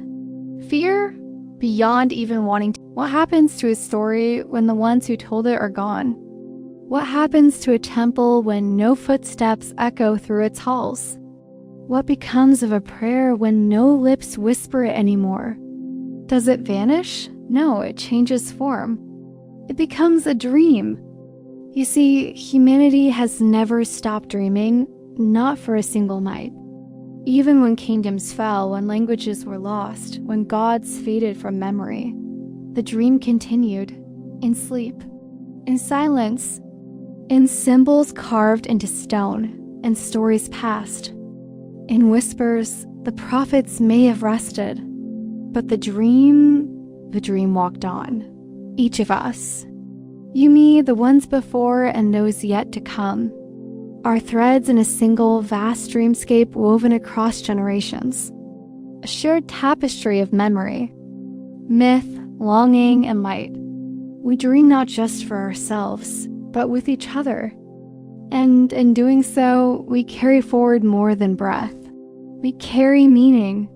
[SPEAKER 1] fear, beyond even wanting to. What happens to a story when the ones who told it are gone? What happens to a temple when no footsteps echo through its halls? What becomes of a prayer when no lips whisper it anymore? Does it vanish? No, it changes form. It becomes a dream. You see, humanity has never stopped dreaming, not for a single night. Even when kingdoms fell, when languages were lost, when gods faded from memory, the dream continued, in sleep, in silence, in symbols carved into stone, and stories passed. In whispers, the prophets may have rested, but the dream walked on. Each of us, you, me, the ones before, and those yet to come, are threads in a single vast dreamscape woven across generations. A shared tapestry of memory, myth, longing, and light. We dream not just for ourselves, but with each other. And in doing so, we carry forward more than breath. We carry meaning.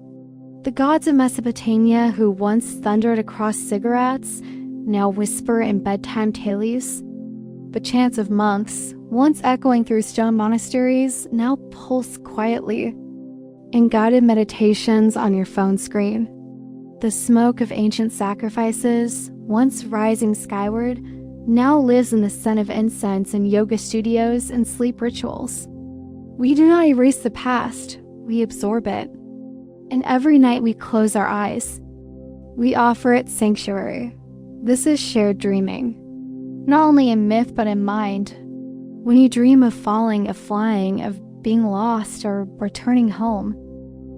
[SPEAKER 1] The gods of Mesopotamia who once thundered across cigarettes now whisper in bedtime tales. The chants of monks, once echoing through stone monasteries, now pulse quietly in guided meditations on your phone screen. The smoke of ancient sacrifices, once rising skyward, now lives in the scent of incense in yoga studios and sleep rituals. We do not erase the past, we absorb it. And every night we close our eyes, we offer it sanctuary. This is shared dreaming, not only in myth but in mind. When you dream of falling, of flying, of being lost, or returning home,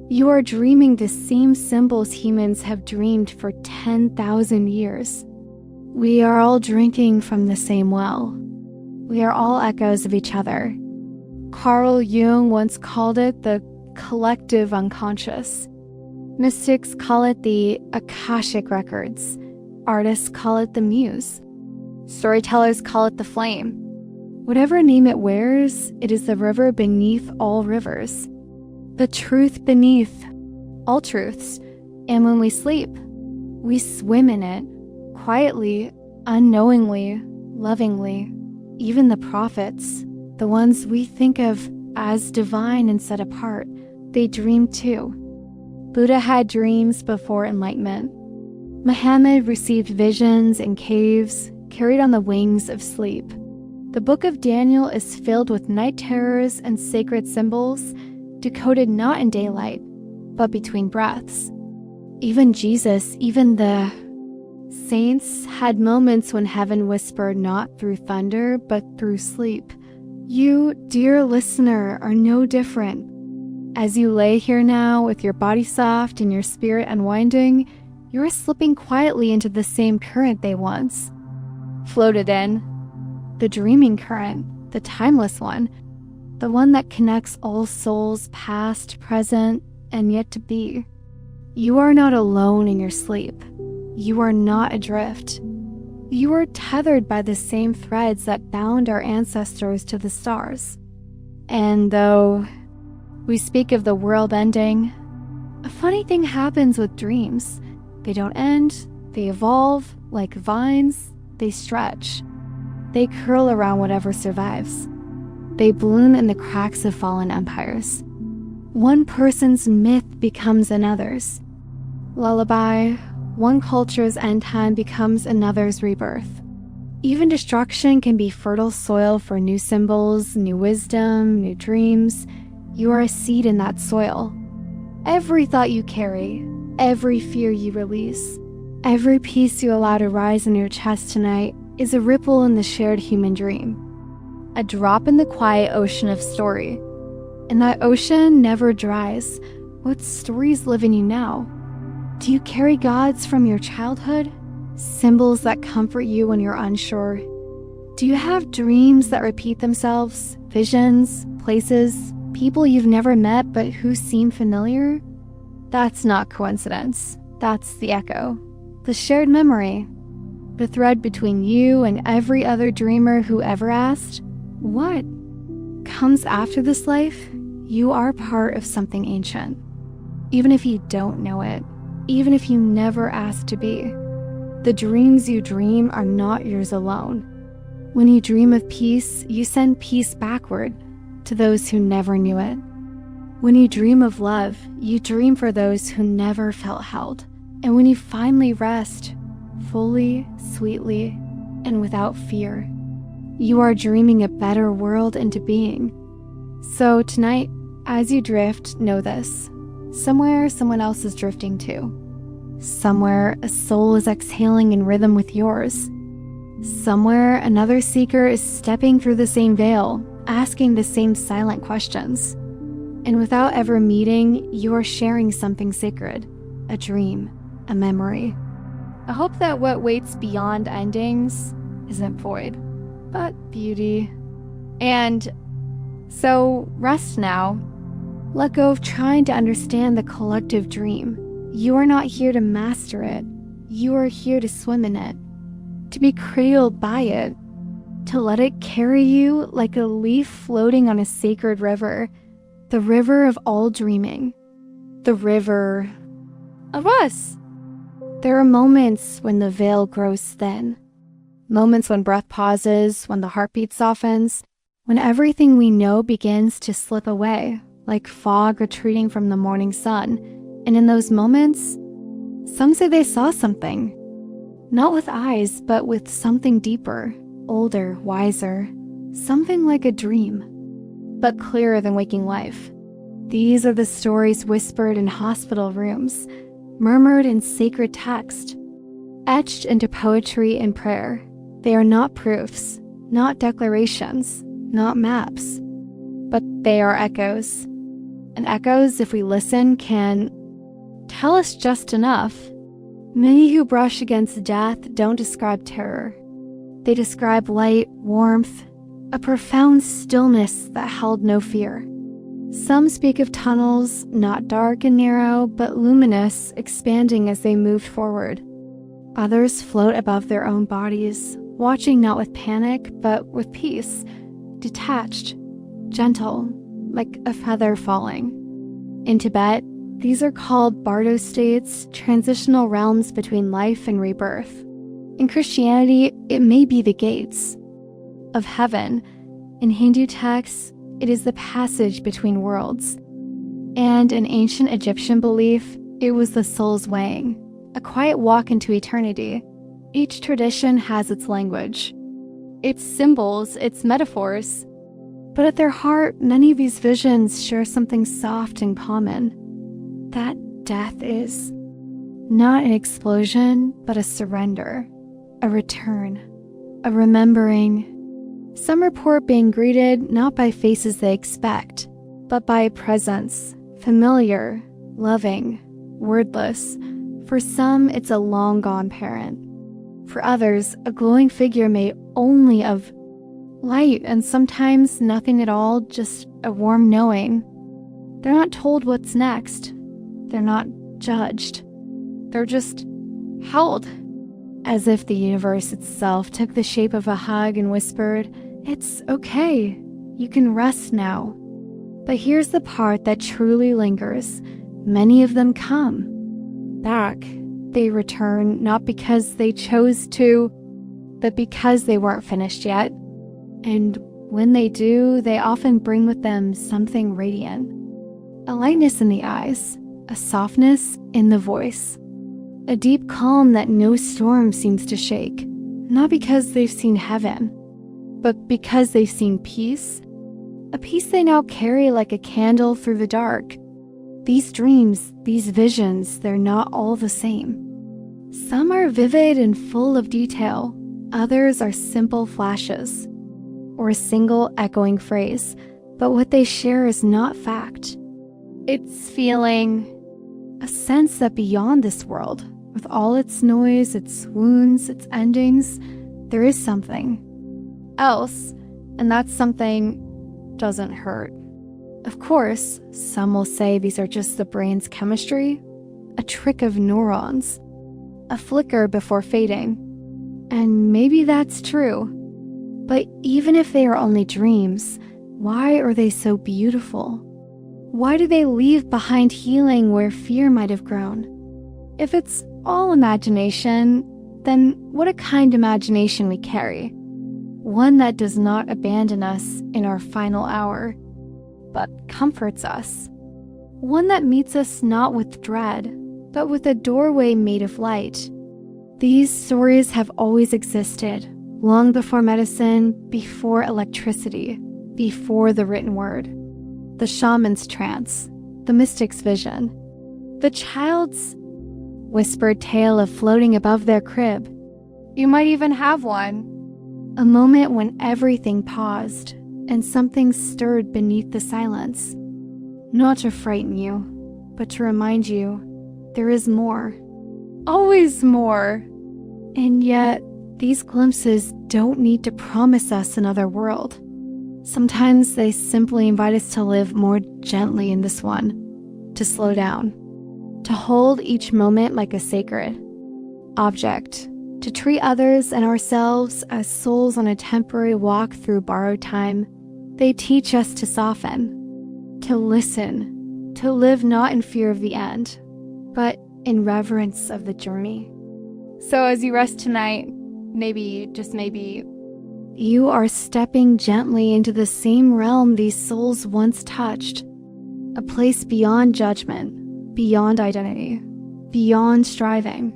[SPEAKER 1] you are dreaming the same symbols humans have dreamed for 10,000 years. We are all drinking from the same well. We are all echoes of each other. Carl Jung once called it the collective unconscious. Mystics call it the Akashic records. Artists call it the muse. Storytellers call it the flame. Whatever name it wears, it is the river beneath all rivers. The truth beneath all truths. And when we sleep, we swim in it, quietly, unknowingly, lovingly. Even the prophets, the ones we think of as divine and set apart, they dream too. Buddha had dreams before enlightenment. Muhammad received visions in caves, carried on the wings of sleep. The book of Daniel is filled with night terrors and sacred symbols, decoded not in daylight, but between breaths. Even Jesus, even the saints had moments when heaven whispered not through thunder, but through sleep. You, dear listener, are no different. As you lay here now with your body soft and your spirit unwinding, you are slipping quietly into the same current they once floated in. The dreaming current, the timeless one, the one that connects all souls past, present, and yet to be. You are not alone in your sleep. You are not adrift. You are tethered by the same threads that bound our ancestors to the stars. And though we speak of the world ending, a funny thing happens with dreams. They don't end, they evolve like vines, they stretch. They curl around whatever survives. They bloom in the cracks of fallen empires. One person's myth becomes another's lullaby. One culture's end time becomes another's rebirth. Even destruction can be fertile soil for new symbols, new wisdom, new dreams. You are a seed in that soil. Every thought you carry, every fear you release, every piece you allow to rise in your chest tonight is a ripple in the shared human dream. A drop in the quiet ocean of story. And that ocean never dries. What stories live in you now? Do you carry gods from your childhood? Symbols that comfort you when you're unsure? Do you have dreams that repeat themselves? Visions, places, people you've never met but who seem familiar? That's not coincidence. That's the echo. The shared memory. The thread between you and every other dreamer who ever asked, what comes after this life? You are part of something ancient. Even if you don't know it. Even if you never asked to be. The dreams you dream are not yours alone. When you dream of peace, you send peace backward to those who never knew it. When you dream of love, you dream for those who never felt held. And when you finally rest, fully, sweetly, and without fear. You are dreaming a better world into being. So tonight, as you drift, know this. Somewhere, someone else is drifting too. Somewhere, a soul is exhaling in rhythm with yours. Somewhere, another seeker is stepping through the same veil, asking the same silent questions. And without ever meeting, you are sharing something sacred, a dream, a memory. I hope that what waits beyond endings isn't void, but beauty. And so rest now. Let go of trying to understand the collective dream. You are not here to master it. You are here to swim in it, to be cradled by it, to let it carry you like a leaf floating on a sacred river, the river of all dreaming, the river of us. There are moments when the veil grows thin, moments when breath pauses, when the heartbeat softens, when everything we know begins to slip away, like fog retreating from the morning sun. And in those moments, some say they saw something, not with eyes, but with something deeper, older, wiser, something like a dream, but clearer than waking life. These are the stories whispered in hospital rooms, murmured in sacred text, etched into poetry and prayer. They are not proofs, not declarations, not maps, but they are echoes. And echoes, if we listen, can tell us just enough. Many who brush against death don't describe terror. They describe light, warmth, a profound stillness that held no fear. Some speak of tunnels, not dark and narrow, but luminous, expanding as they moved forward. Others float above their own bodies, watching not with panic, but with peace, detached, gentle, like a feather falling. In Tibet, these are called bardo states, transitional realms between life and rebirth. In Christianity, it may be the gates of heaven. In Hindu texts, it is the passage between worlds. And in ancient Egyptian belief, it was the soul's weighing, a quiet walk into eternity. Each tradition has its language, its symbols, its metaphors. But at their heart, many of these visions share something soft and common. That death is not an explosion, but a surrender, a return, a remembering. Some report being greeted not by faces they expect, but by a presence, familiar, loving, wordless. For some, it's a long-gone parent. For others, a glowing figure made only of light and sometimes nothing at all, just a warm knowing. They're not told what's next. They're not judged. They're just held, as if the universe itself took the shape of a hug and whispered, "It's okay. You can rest now." But here's the part that truly lingers. Many of them come back. They return not because they chose to, but because they weren't finished yet. And when they do, they often bring with them something radiant. A lightness in the eyes, a softness in the voice, a deep calm that no storm seems to shake. Not because they've seen heaven, but because they've seen peace. A peace they now carry like a candle through the dark. These dreams, these visions, they're not all the same. Some are vivid and full of detail. Others are simple flashes, or a single echoing phrase, but what they share is not fact. It's feeling, a sense that beyond this world, with all its noise, its wounds, its endings, there is something else, and that something doesn't hurt. Of course, some will say these are just the brain's chemistry, a trick of neurons, a flicker before fading. And maybe that's true. But even if they are only dreams, why are they so beautiful? Why do they leave behind healing where fear might have grown? If it's all imagination, then what a kind imagination we carry. One that does not abandon us in our final hour, but comforts us. One that meets us not with dread, but with a doorway made of light. These stories have always existed, long before medicine, before electricity, before the written word. The shaman's trance, the mystic's vision, the child's whispered tale of floating above their crib. You might even have one. A moment when everything paused and something stirred beneath the silence. Not to frighten you, but to remind you there is more. Always more. And yet, these glimpses don't need to promise us another world. Sometimes they simply invite us to live more gently in this one, to slow down, to hold each moment like a sacred object, to treat others and ourselves as souls on a temporary walk through borrowed time. They teach us to soften, to listen, to live not in fear of the end, but in reverence of the journey. So as you rest tonight, maybe, just maybe, you are stepping gently into the same realm these souls once touched, a place beyond judgment, beyond identity, beyond striving,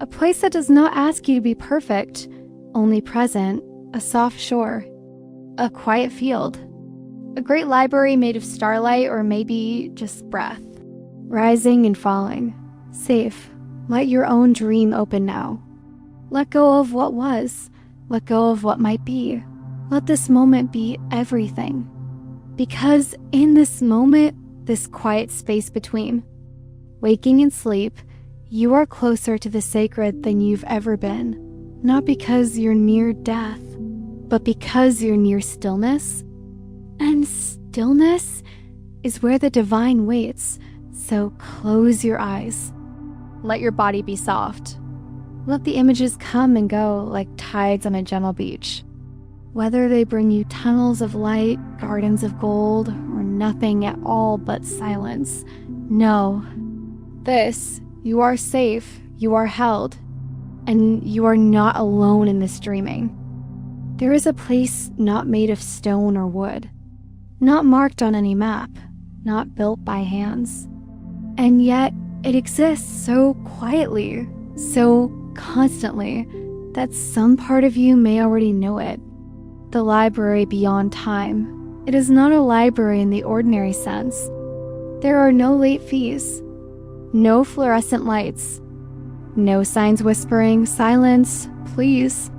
[SPEAKER 1] a place that does not ask you to be perfect, only present, a soft shore, a quiet field, a great library made of starlight or maybe just breath, rising and falling, safe. Let your own dream open now. Let go of what was. Let go of what might be. Let this moment be everything. Because in this moment, this quiet space between waking and sleep, you are closer to the sacred than you've ever been. Not because you're near death, but because you're near stillness. And stillness is where the divine waits. So close your eyes. Let your body be soft. Let the images come and go like tides on a gentle beach. Whether they bring you tunnels of light, gardens of gold, or nothing at all but silence, know this: you are safe, you are held, and you are not alone in this dreaming. There is a place not made of stone or wood, not marked on any map, not built by hands, and yet it exists so quietly, so constantly, that some part of you may already know it. The library beyond time. It is not a library in the ordinary sense. There are no late fees, no fluorescent lights, no signs whispering, silence, please.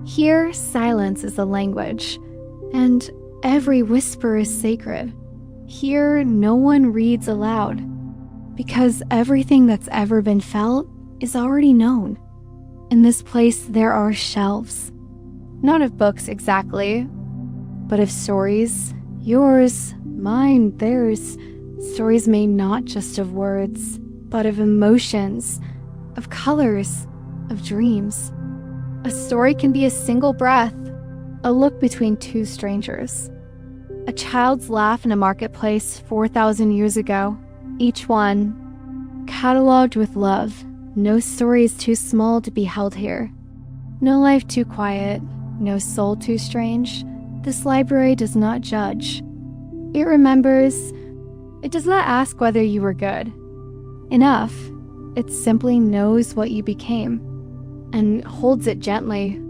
[SPEAKER 1] Here, silence is the language, and every whisper is sacred. Here, no one reads aloud, because everything that's ever been felt is already known. In this place, there are shelves, not of books exactly, but of stories, yours, mine, theirs, stories made not just of words, but of emotions, of colors, of dreams. A story can be a single breath, a look between two strangers, a child's laugh in a marketplace 4,000 years ago, each one cataloged with love. No story is too small to be held here. No life too quiet, no soul too strange. This library does not judge. It remembers. It does not ask whether you were good enough. It simply knows what you became and holds it gently.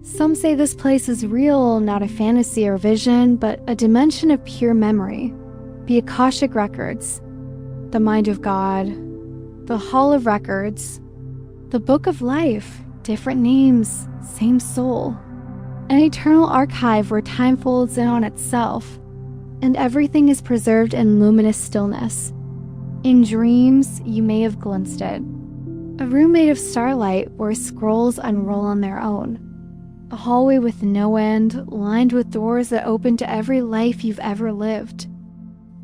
[SPEAKER 1] Some say this place is real, not a fantasy or vision, but a dimension of pure memory. The Akashic Records, the mind of God, the Hall of Records, the Book of Life, different names, same soul. An eternal archive where time folds in on itself, and everything is preserved in luminous stillness. In dreams, you may have glimpsed it. A room made of starlight where scrolls unroll on their own. A hallway with no end, lined with doors that open to every life you've ever lived.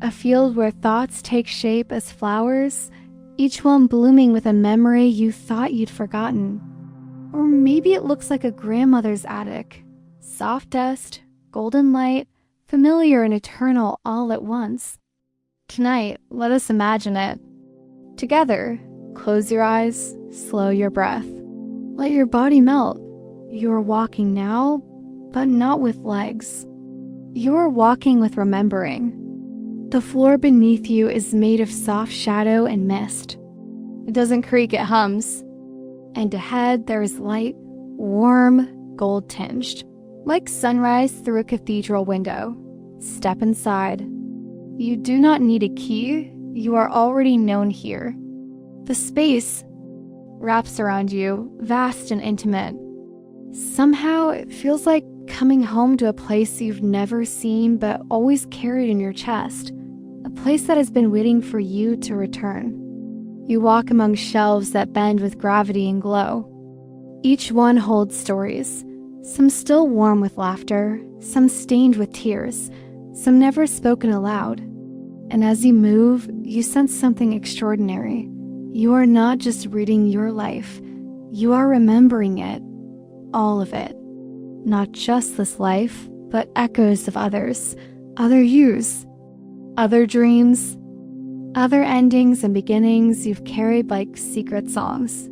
[SPEAKER 1] A field where thoughts take shape as flowers, each one blooming with a memory you thought you'd forgotten. Or maybe it looks like a grandmother's attic. Soft dust, golden light, familiar and eternal all at once. Tonight, let us imagine it. Together, close your eyes, slow your breath. Let your body melt. You are walking now, but not with legs. You are walking with remembering. The floor beneath you is made of soft shadow and mist. It doesn't creak, it hums. And ahead there is light, warm, gold-tinged, like sunrise through a cathedral window. Step inside. You do not need a key. You are already known here. The space wraps around you, vast and intimate. Somehow, it feels like coming home to a place you've never seen but always carried in your chest. A place that has been waiting for you to return. You walk among shelves that bend with gravity and glow. Each one holds stories, some still warm with laughter, some stained with tears, some never spoken aloud. And as you move, you sense something extraordinary. You are not just reading your life, you are remembering it, all of it. Not just this life, but echoes of others, other yous, other dreams, other endings and beginnings you've carried like secret songs.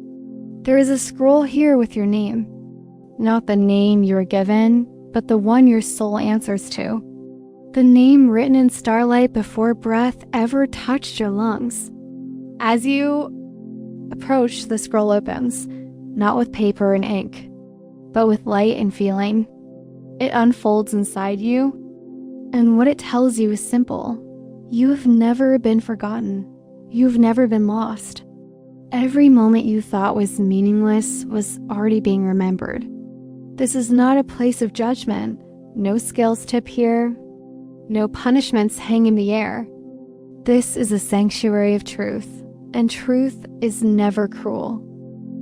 [SPEAKER 1] There is a scroll here with your name. Not the name you were given, but the one your soul answers to. The name written in starlight before breath ever touched your lungs. As you approach, the scroll opens, not with paper and ink, but with light and feeling. It unfolds inside you, and what it tells you is simple. You have never been forgotten. You've never been lost. Every moment you thought was meaningless was already being remembered. This is not a place of judgment. No scales tip here. No punishments hang in the air. This is a sanctuary of truth, and truth is never cruel.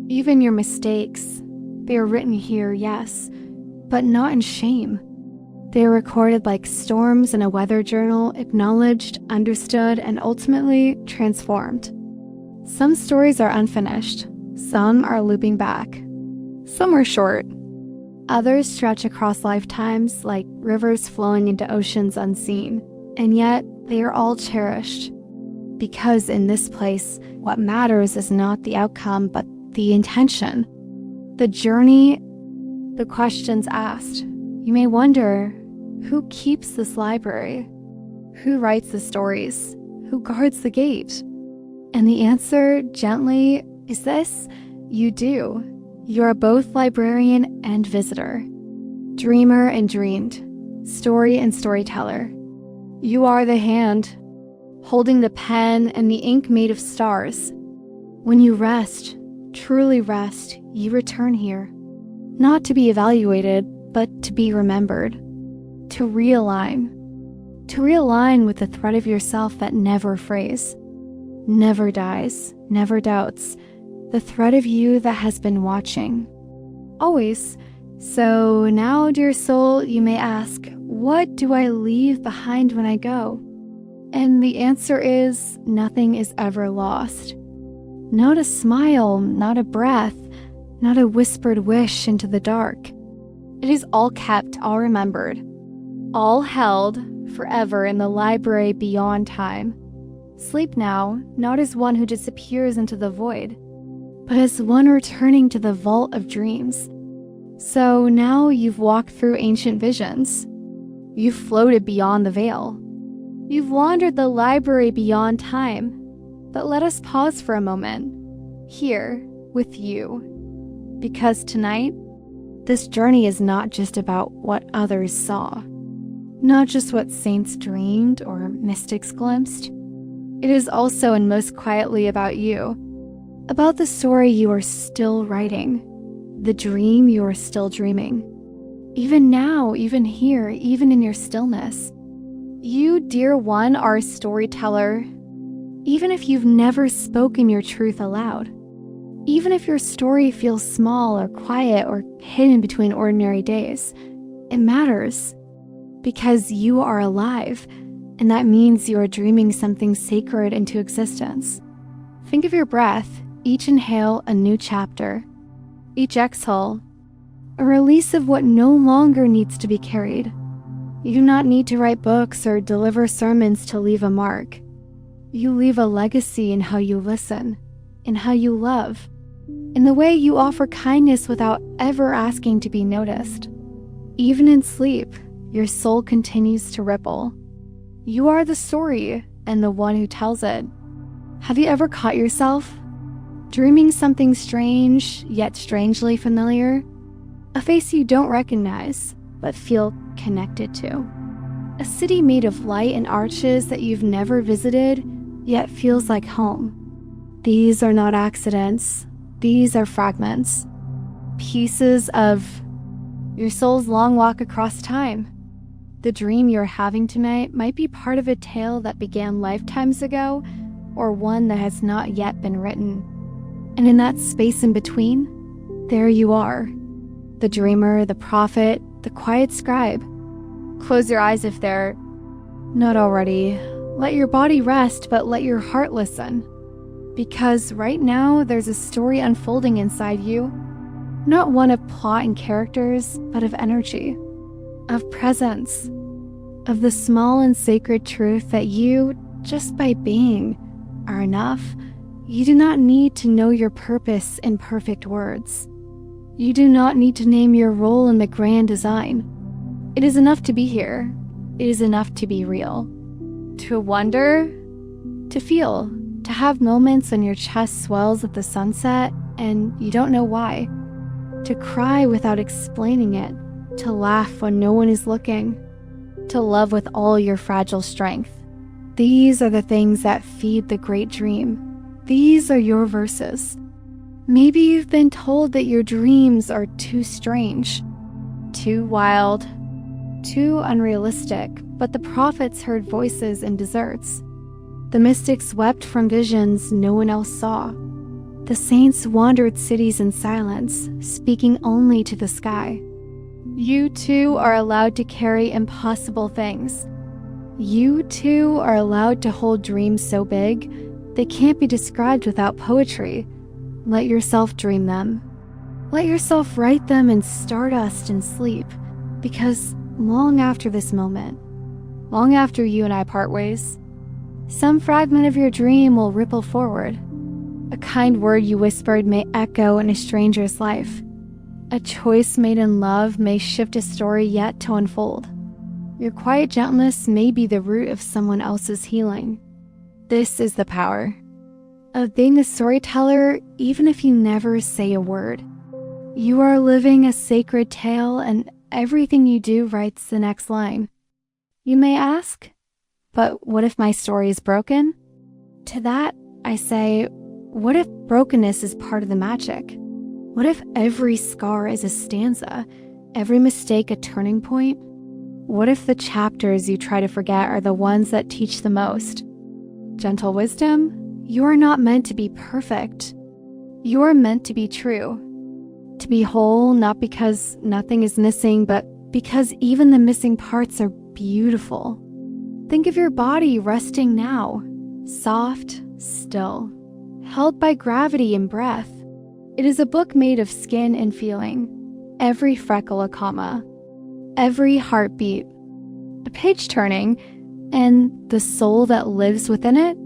[SPEAKER 1] Even your mistakes, they are written here, yes, but not in shame. They are recorded like storms in a weather journal, acknowledged, understood, and ultimately transformed. Some stories are unfinished. Some are looping back. Some are short. Others stretch across lifetimes like rivers flowing into oceans unseen. And yet, they are all cherished. Because in this place, what matters is not the outcome, but the intention. The journey, the questions asked. You may wonder, who keeps this library? Who writes the stories? Who guards the gate? And the answer, gently, is this: you do. You are both librarian and visitor, dreamer and dreamed, story and storyteller. You are the hand, holding the pen and the ink made of stars. When you rest, truly rest, you return here, not to be evaluated, but to be remembered, to realign with the thread of yourself that never frays, never dies, never doubts, the thread of you that has been watching, always. So now, dear soul, you may ask, what do I leave behind when I go? And the answer is, nothing is ever lost. Not a smile, not a breath, not a whispered wish into the dark. It is all kept, all remembered, all held forever in the library beyond time. Sleep now, not as one who disappears into the void, but as one returning to the vault of dreams. So now you've walked through ancient visions. You've floated beyond the veil. You've wandered the library beyond time. But let us pause for a moment, here, with you. Because tonight, this journey is not just about what others saw, not just what saints dreamed or mystics glimpsed. It is also and most quietly about you, about the story you are still writing, the dream you are still dreaming. Even now, even here, even in your stillness. You, dear one, are a storyteller, even if you've never spoken your truth aloud. Even if your story feels small or quiet or hidden between ordinary days, it matters because you are alive, and that means you are dreaming something sacred into existence. Think of your breath. Each inhale, a new chapter. Each exhale, a release of what no longer needs to be carried. You do not need to write books or deliver sermons to leave a mark. You leave a legacy in how you listen, in how you love, in the way you offer kindness without ever asking to be noticed. Even in sleep, your soul continues to ripple. You are the story and the one who tells it. Have you ever caught yourself dreaming something strange, yet strangely familiar? A face you don't recognize, but feel connected to. A city made of light and arches that you've never visited, yet feels like home. These are not accidents. These are fragments. Pieces of your soul's long walk across time. The dream you're having tonight might be part of a tale that began lifetimes ago, or one that has not yet been written. And in that space in between, there you are. The dreamer, the prophet, the quiet scribe. Close your eyes if they're not already. Let your body rest, but let your heart listen. Because right now, there's a story unfolding inside you. Not one of plot and characters, but of energy, of presence, of the small and sacred truth that you, just by being, are enough. You do not need to know your purpose in perfect words. You do not need to name your role in the grand design. It is enough to be here. It is enough to be real. To wonder, to feel, to have moments when your chest swells at the sunset and you don't know why. To cry without explaining it, to laugh when no one is looking, to love with all your fragile strength. These are the things that feed the great dream. These are your verses. Maybe you've been told that your dreams are too strange, too wild, too unrealistic, but the prophets heard voices in deserts. The mystics wept from visions no one else saw. The saints wandered cities in silence, speaking only to the sky. You too are allowed to carry impossible things. You too are allowed to hold dreams so big they can't be described without poetry. Let yourself dream them. Let yourself write them in stardust and sleep, because long after this moment, long after you and I part ways, some fragment of your dream will ripple forward. A kind word you whispered may echo in a stranger's life. A choice made in love may shift a story yet to unfold. Your quiet gentleness may be the root of someone else's healing. This is the power of being a storyteller, even if you never say a word. You are living a sacred tale, and everything you do writes the next line. You may ask, but what if my story is broken? To that, I say, what if brokenness is part of the magic? What if every scar is a stanza, every mistake a turning point? What if the chapters you try to forget are the ones that teach the most? Gentle wisdom, you are not meant to be perfect. You are meant to be true. To be whole, not because nothing is missing, but because even the missing parts are beautiful. Think of your body resting now, soft, still, held by gravity and breath. It is a book made of skin and feeling, every freckle a comma, every heartbeat, a page turning, and the soul that lives within it.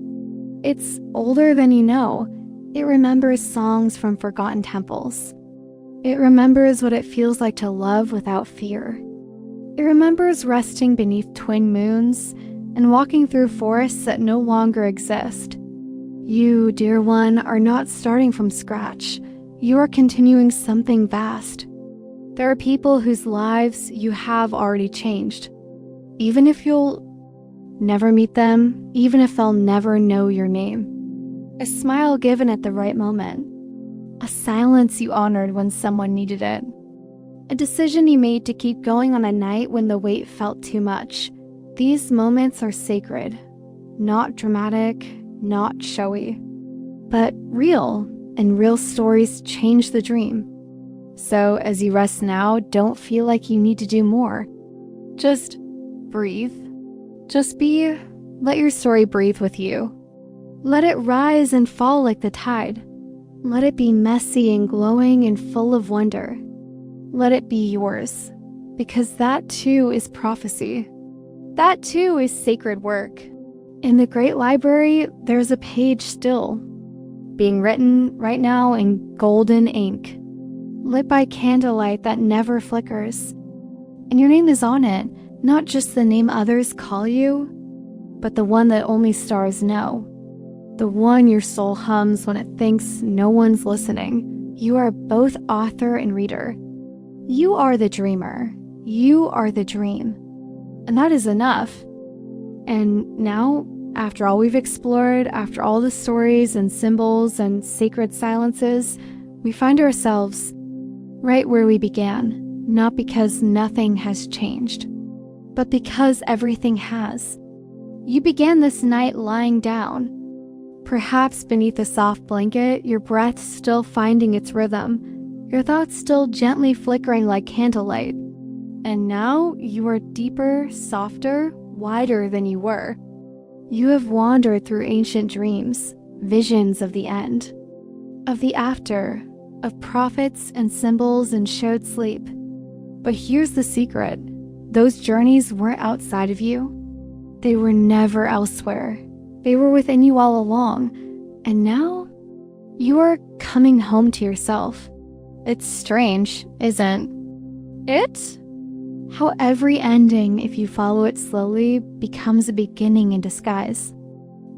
[SPEAKER 1] It's older than you know. It remembers songs from forgotten temples. It remembers what it feels like to love without fear. It remembers resting beneath twin moons and walking through forests that no longer exist. You, dear one, are not starting from scratch. You are continuing something vast. There are people whose lives you have already changed. Even if you'll never meet them, even if they'll never know your name. A smile given at the right moment. A silence you honored when someone needed it. A decision you made to keep going on a night when the weight felt too much. These moments are sacred. Not dramatic, not showy, but real, and real stories change the dream. So as you rest now, don't feel like you need to do more. Just breathe. Just be. Let your story breathe with you. Let it rise and fall like the tide. Let it be messy and glowing and full of wonder. Let it be yours, because that too is prophecy. That too is sacred work. In the great library, there's a page still, being written right now in golden ink, lit by candlelight that never flickers. And your name is on it, not just the name others call you, but the one that only stars know. The one your soul hums when it thinks no one's listening. You are both author and reader. You are the dreamer. You are the dream. And that is enough. And now, after all we've explored, after all the stories and symbols and sacred silences, we find ourselves right where we began, not because nothing has changed, but because everything has. You began this night lying down, perhaps beneath a soft blanket, your breath still finding its rhythm, your thoughts still gently flickering like candlelight. And now you are deeper, softer, wider than you were. You have wandered through ancient dreams, visions of the end, of the after, of prophets and symbols and shared sleep. But here's the secret. Those journeys weren't outside of you. They were never elsewhere. They were within you all along. And now, you are coming home to yourself. It's strange, isn't it? How every ending, if you follow it slowly, becomes a beginning in disguise.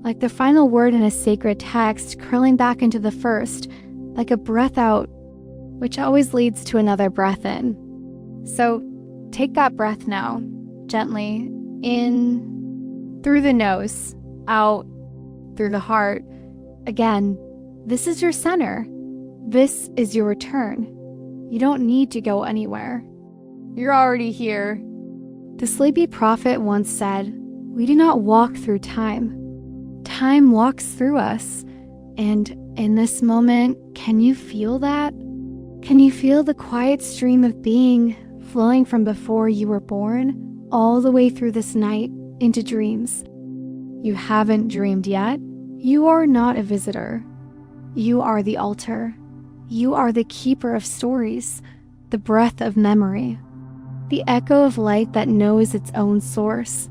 [SPEAKER 1] Like the final word in a sacred text curling back into the first, like a breath out, which always leads to another breath in. So take that breath now, gently, in through the nose, out through the heart. Again, this is your center. This is your return. You don't need to go anywhere. You're already here. The sleepy prophet once said, "We do not walk through time. Time walks through us." And in this moment, can you feel that? Can you feel the quiet stream of being flowing from before you were born all the way through this night into dreams? You haven't dreamed yet. You are not a visitor. You are the altar. You are the keeper of stories, the breath of memory, the echo of light that knows its own source.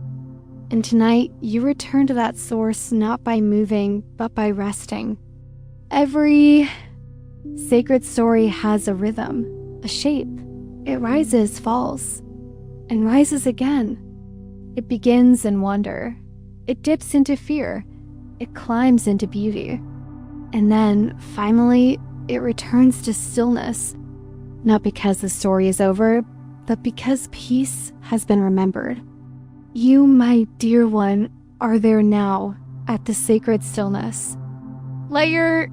[SPEAKER 1] And tonight, you return to that source not by moving, but by resting. Every sacred story has a rhythm, a shape. It rises, falls, and rises again. It begins in wonder. It dips into fear. It climbs into beauty. And then, finally, it returns to stillness, not because the story is over, but because peace has been remembered. You, my dear one, are there now at the sacred stillness. Let your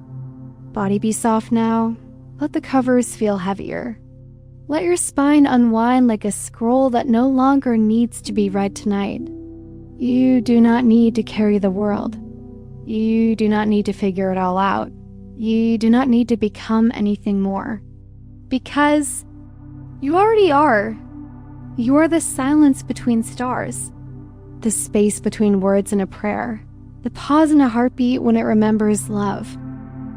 [SPEAKER 1] body be soft now. Let the covers feel heavier. Let your spine unwind like a scroll that no longer needs to be read tonight. You do not need to carry the world. You do not need to figure it all out. You do not need to become anything more. Because you already are. You are the silence between stars, the space between words in a prayer, the pause in a heartbeat when it remembers love.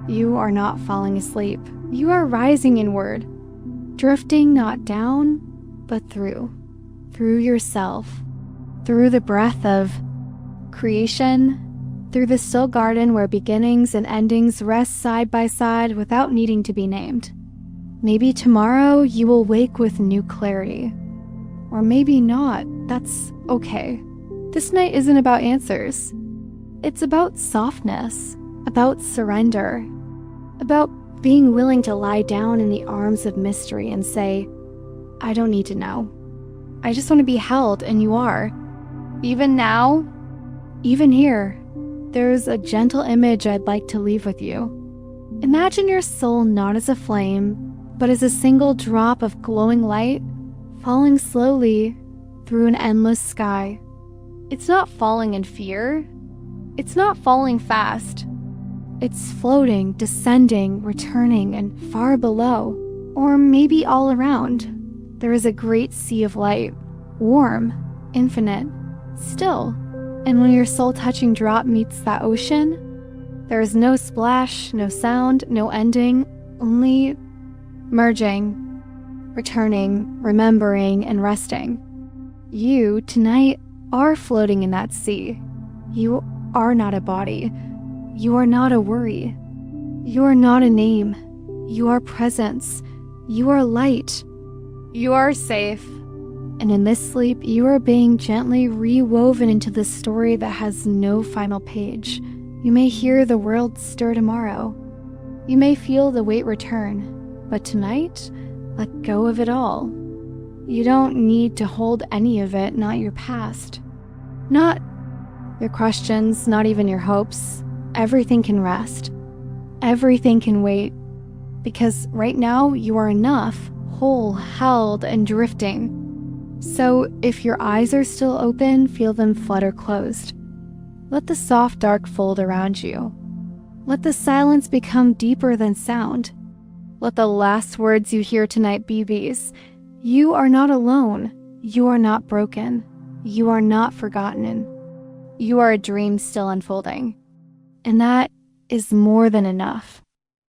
[SPEAKER 1] You are not falling asleep. You are rising inward, drifting not down, but through yourself, through the breath of creation, through the still garden where beginnings and endings rest side by side without needing to be named. Maybe tomorrow you will wake with new clarity. Or maybe not. That's okay. This night isn't about answers. It's about softness, about surrender, about being willing to lie down in the arms of mystery and say, I don't need to know. I just want to be held, and you are. Even now, even here, there's a gentle image I'd like to leave with you. Imagine your soul not as a flame, but as a single drop of glowing light falling slowly through an endless sky. It's not falling in fear. It's not falling fast. It's floating, descending, returning, and far below, or maybe all around. There is a great sea of light, warm, infinite, still. And when your soul-touching drop meets that ocean, there is no splash, no sound, no ending, only merging, returning, remembering, and resting. You, tonight, are floating in that sea. You are not a body. You are not a worry. You are not a name. You are presence. You are light. You are safe. And in this sleep, you are being gently rewoven into the story that has no final page. You may hear the world stir tomorrow. You may feel the weight return. But tonight, Let go of it all. You don't need to hold any of it, not your past. Not your questions, not even your hopes. Everything can rest. Everything can wait. Because right now you are enough, whole, held, and drifting. So if your eyes are still open, feel them flutter closed. Let the soft dark fold around you. Let the silence become deeper than sound. Let the last words you hear tonight be these. You are not alone. You are not broken. You are not forgotten. You are a dream still unfolding. And that is more than enough.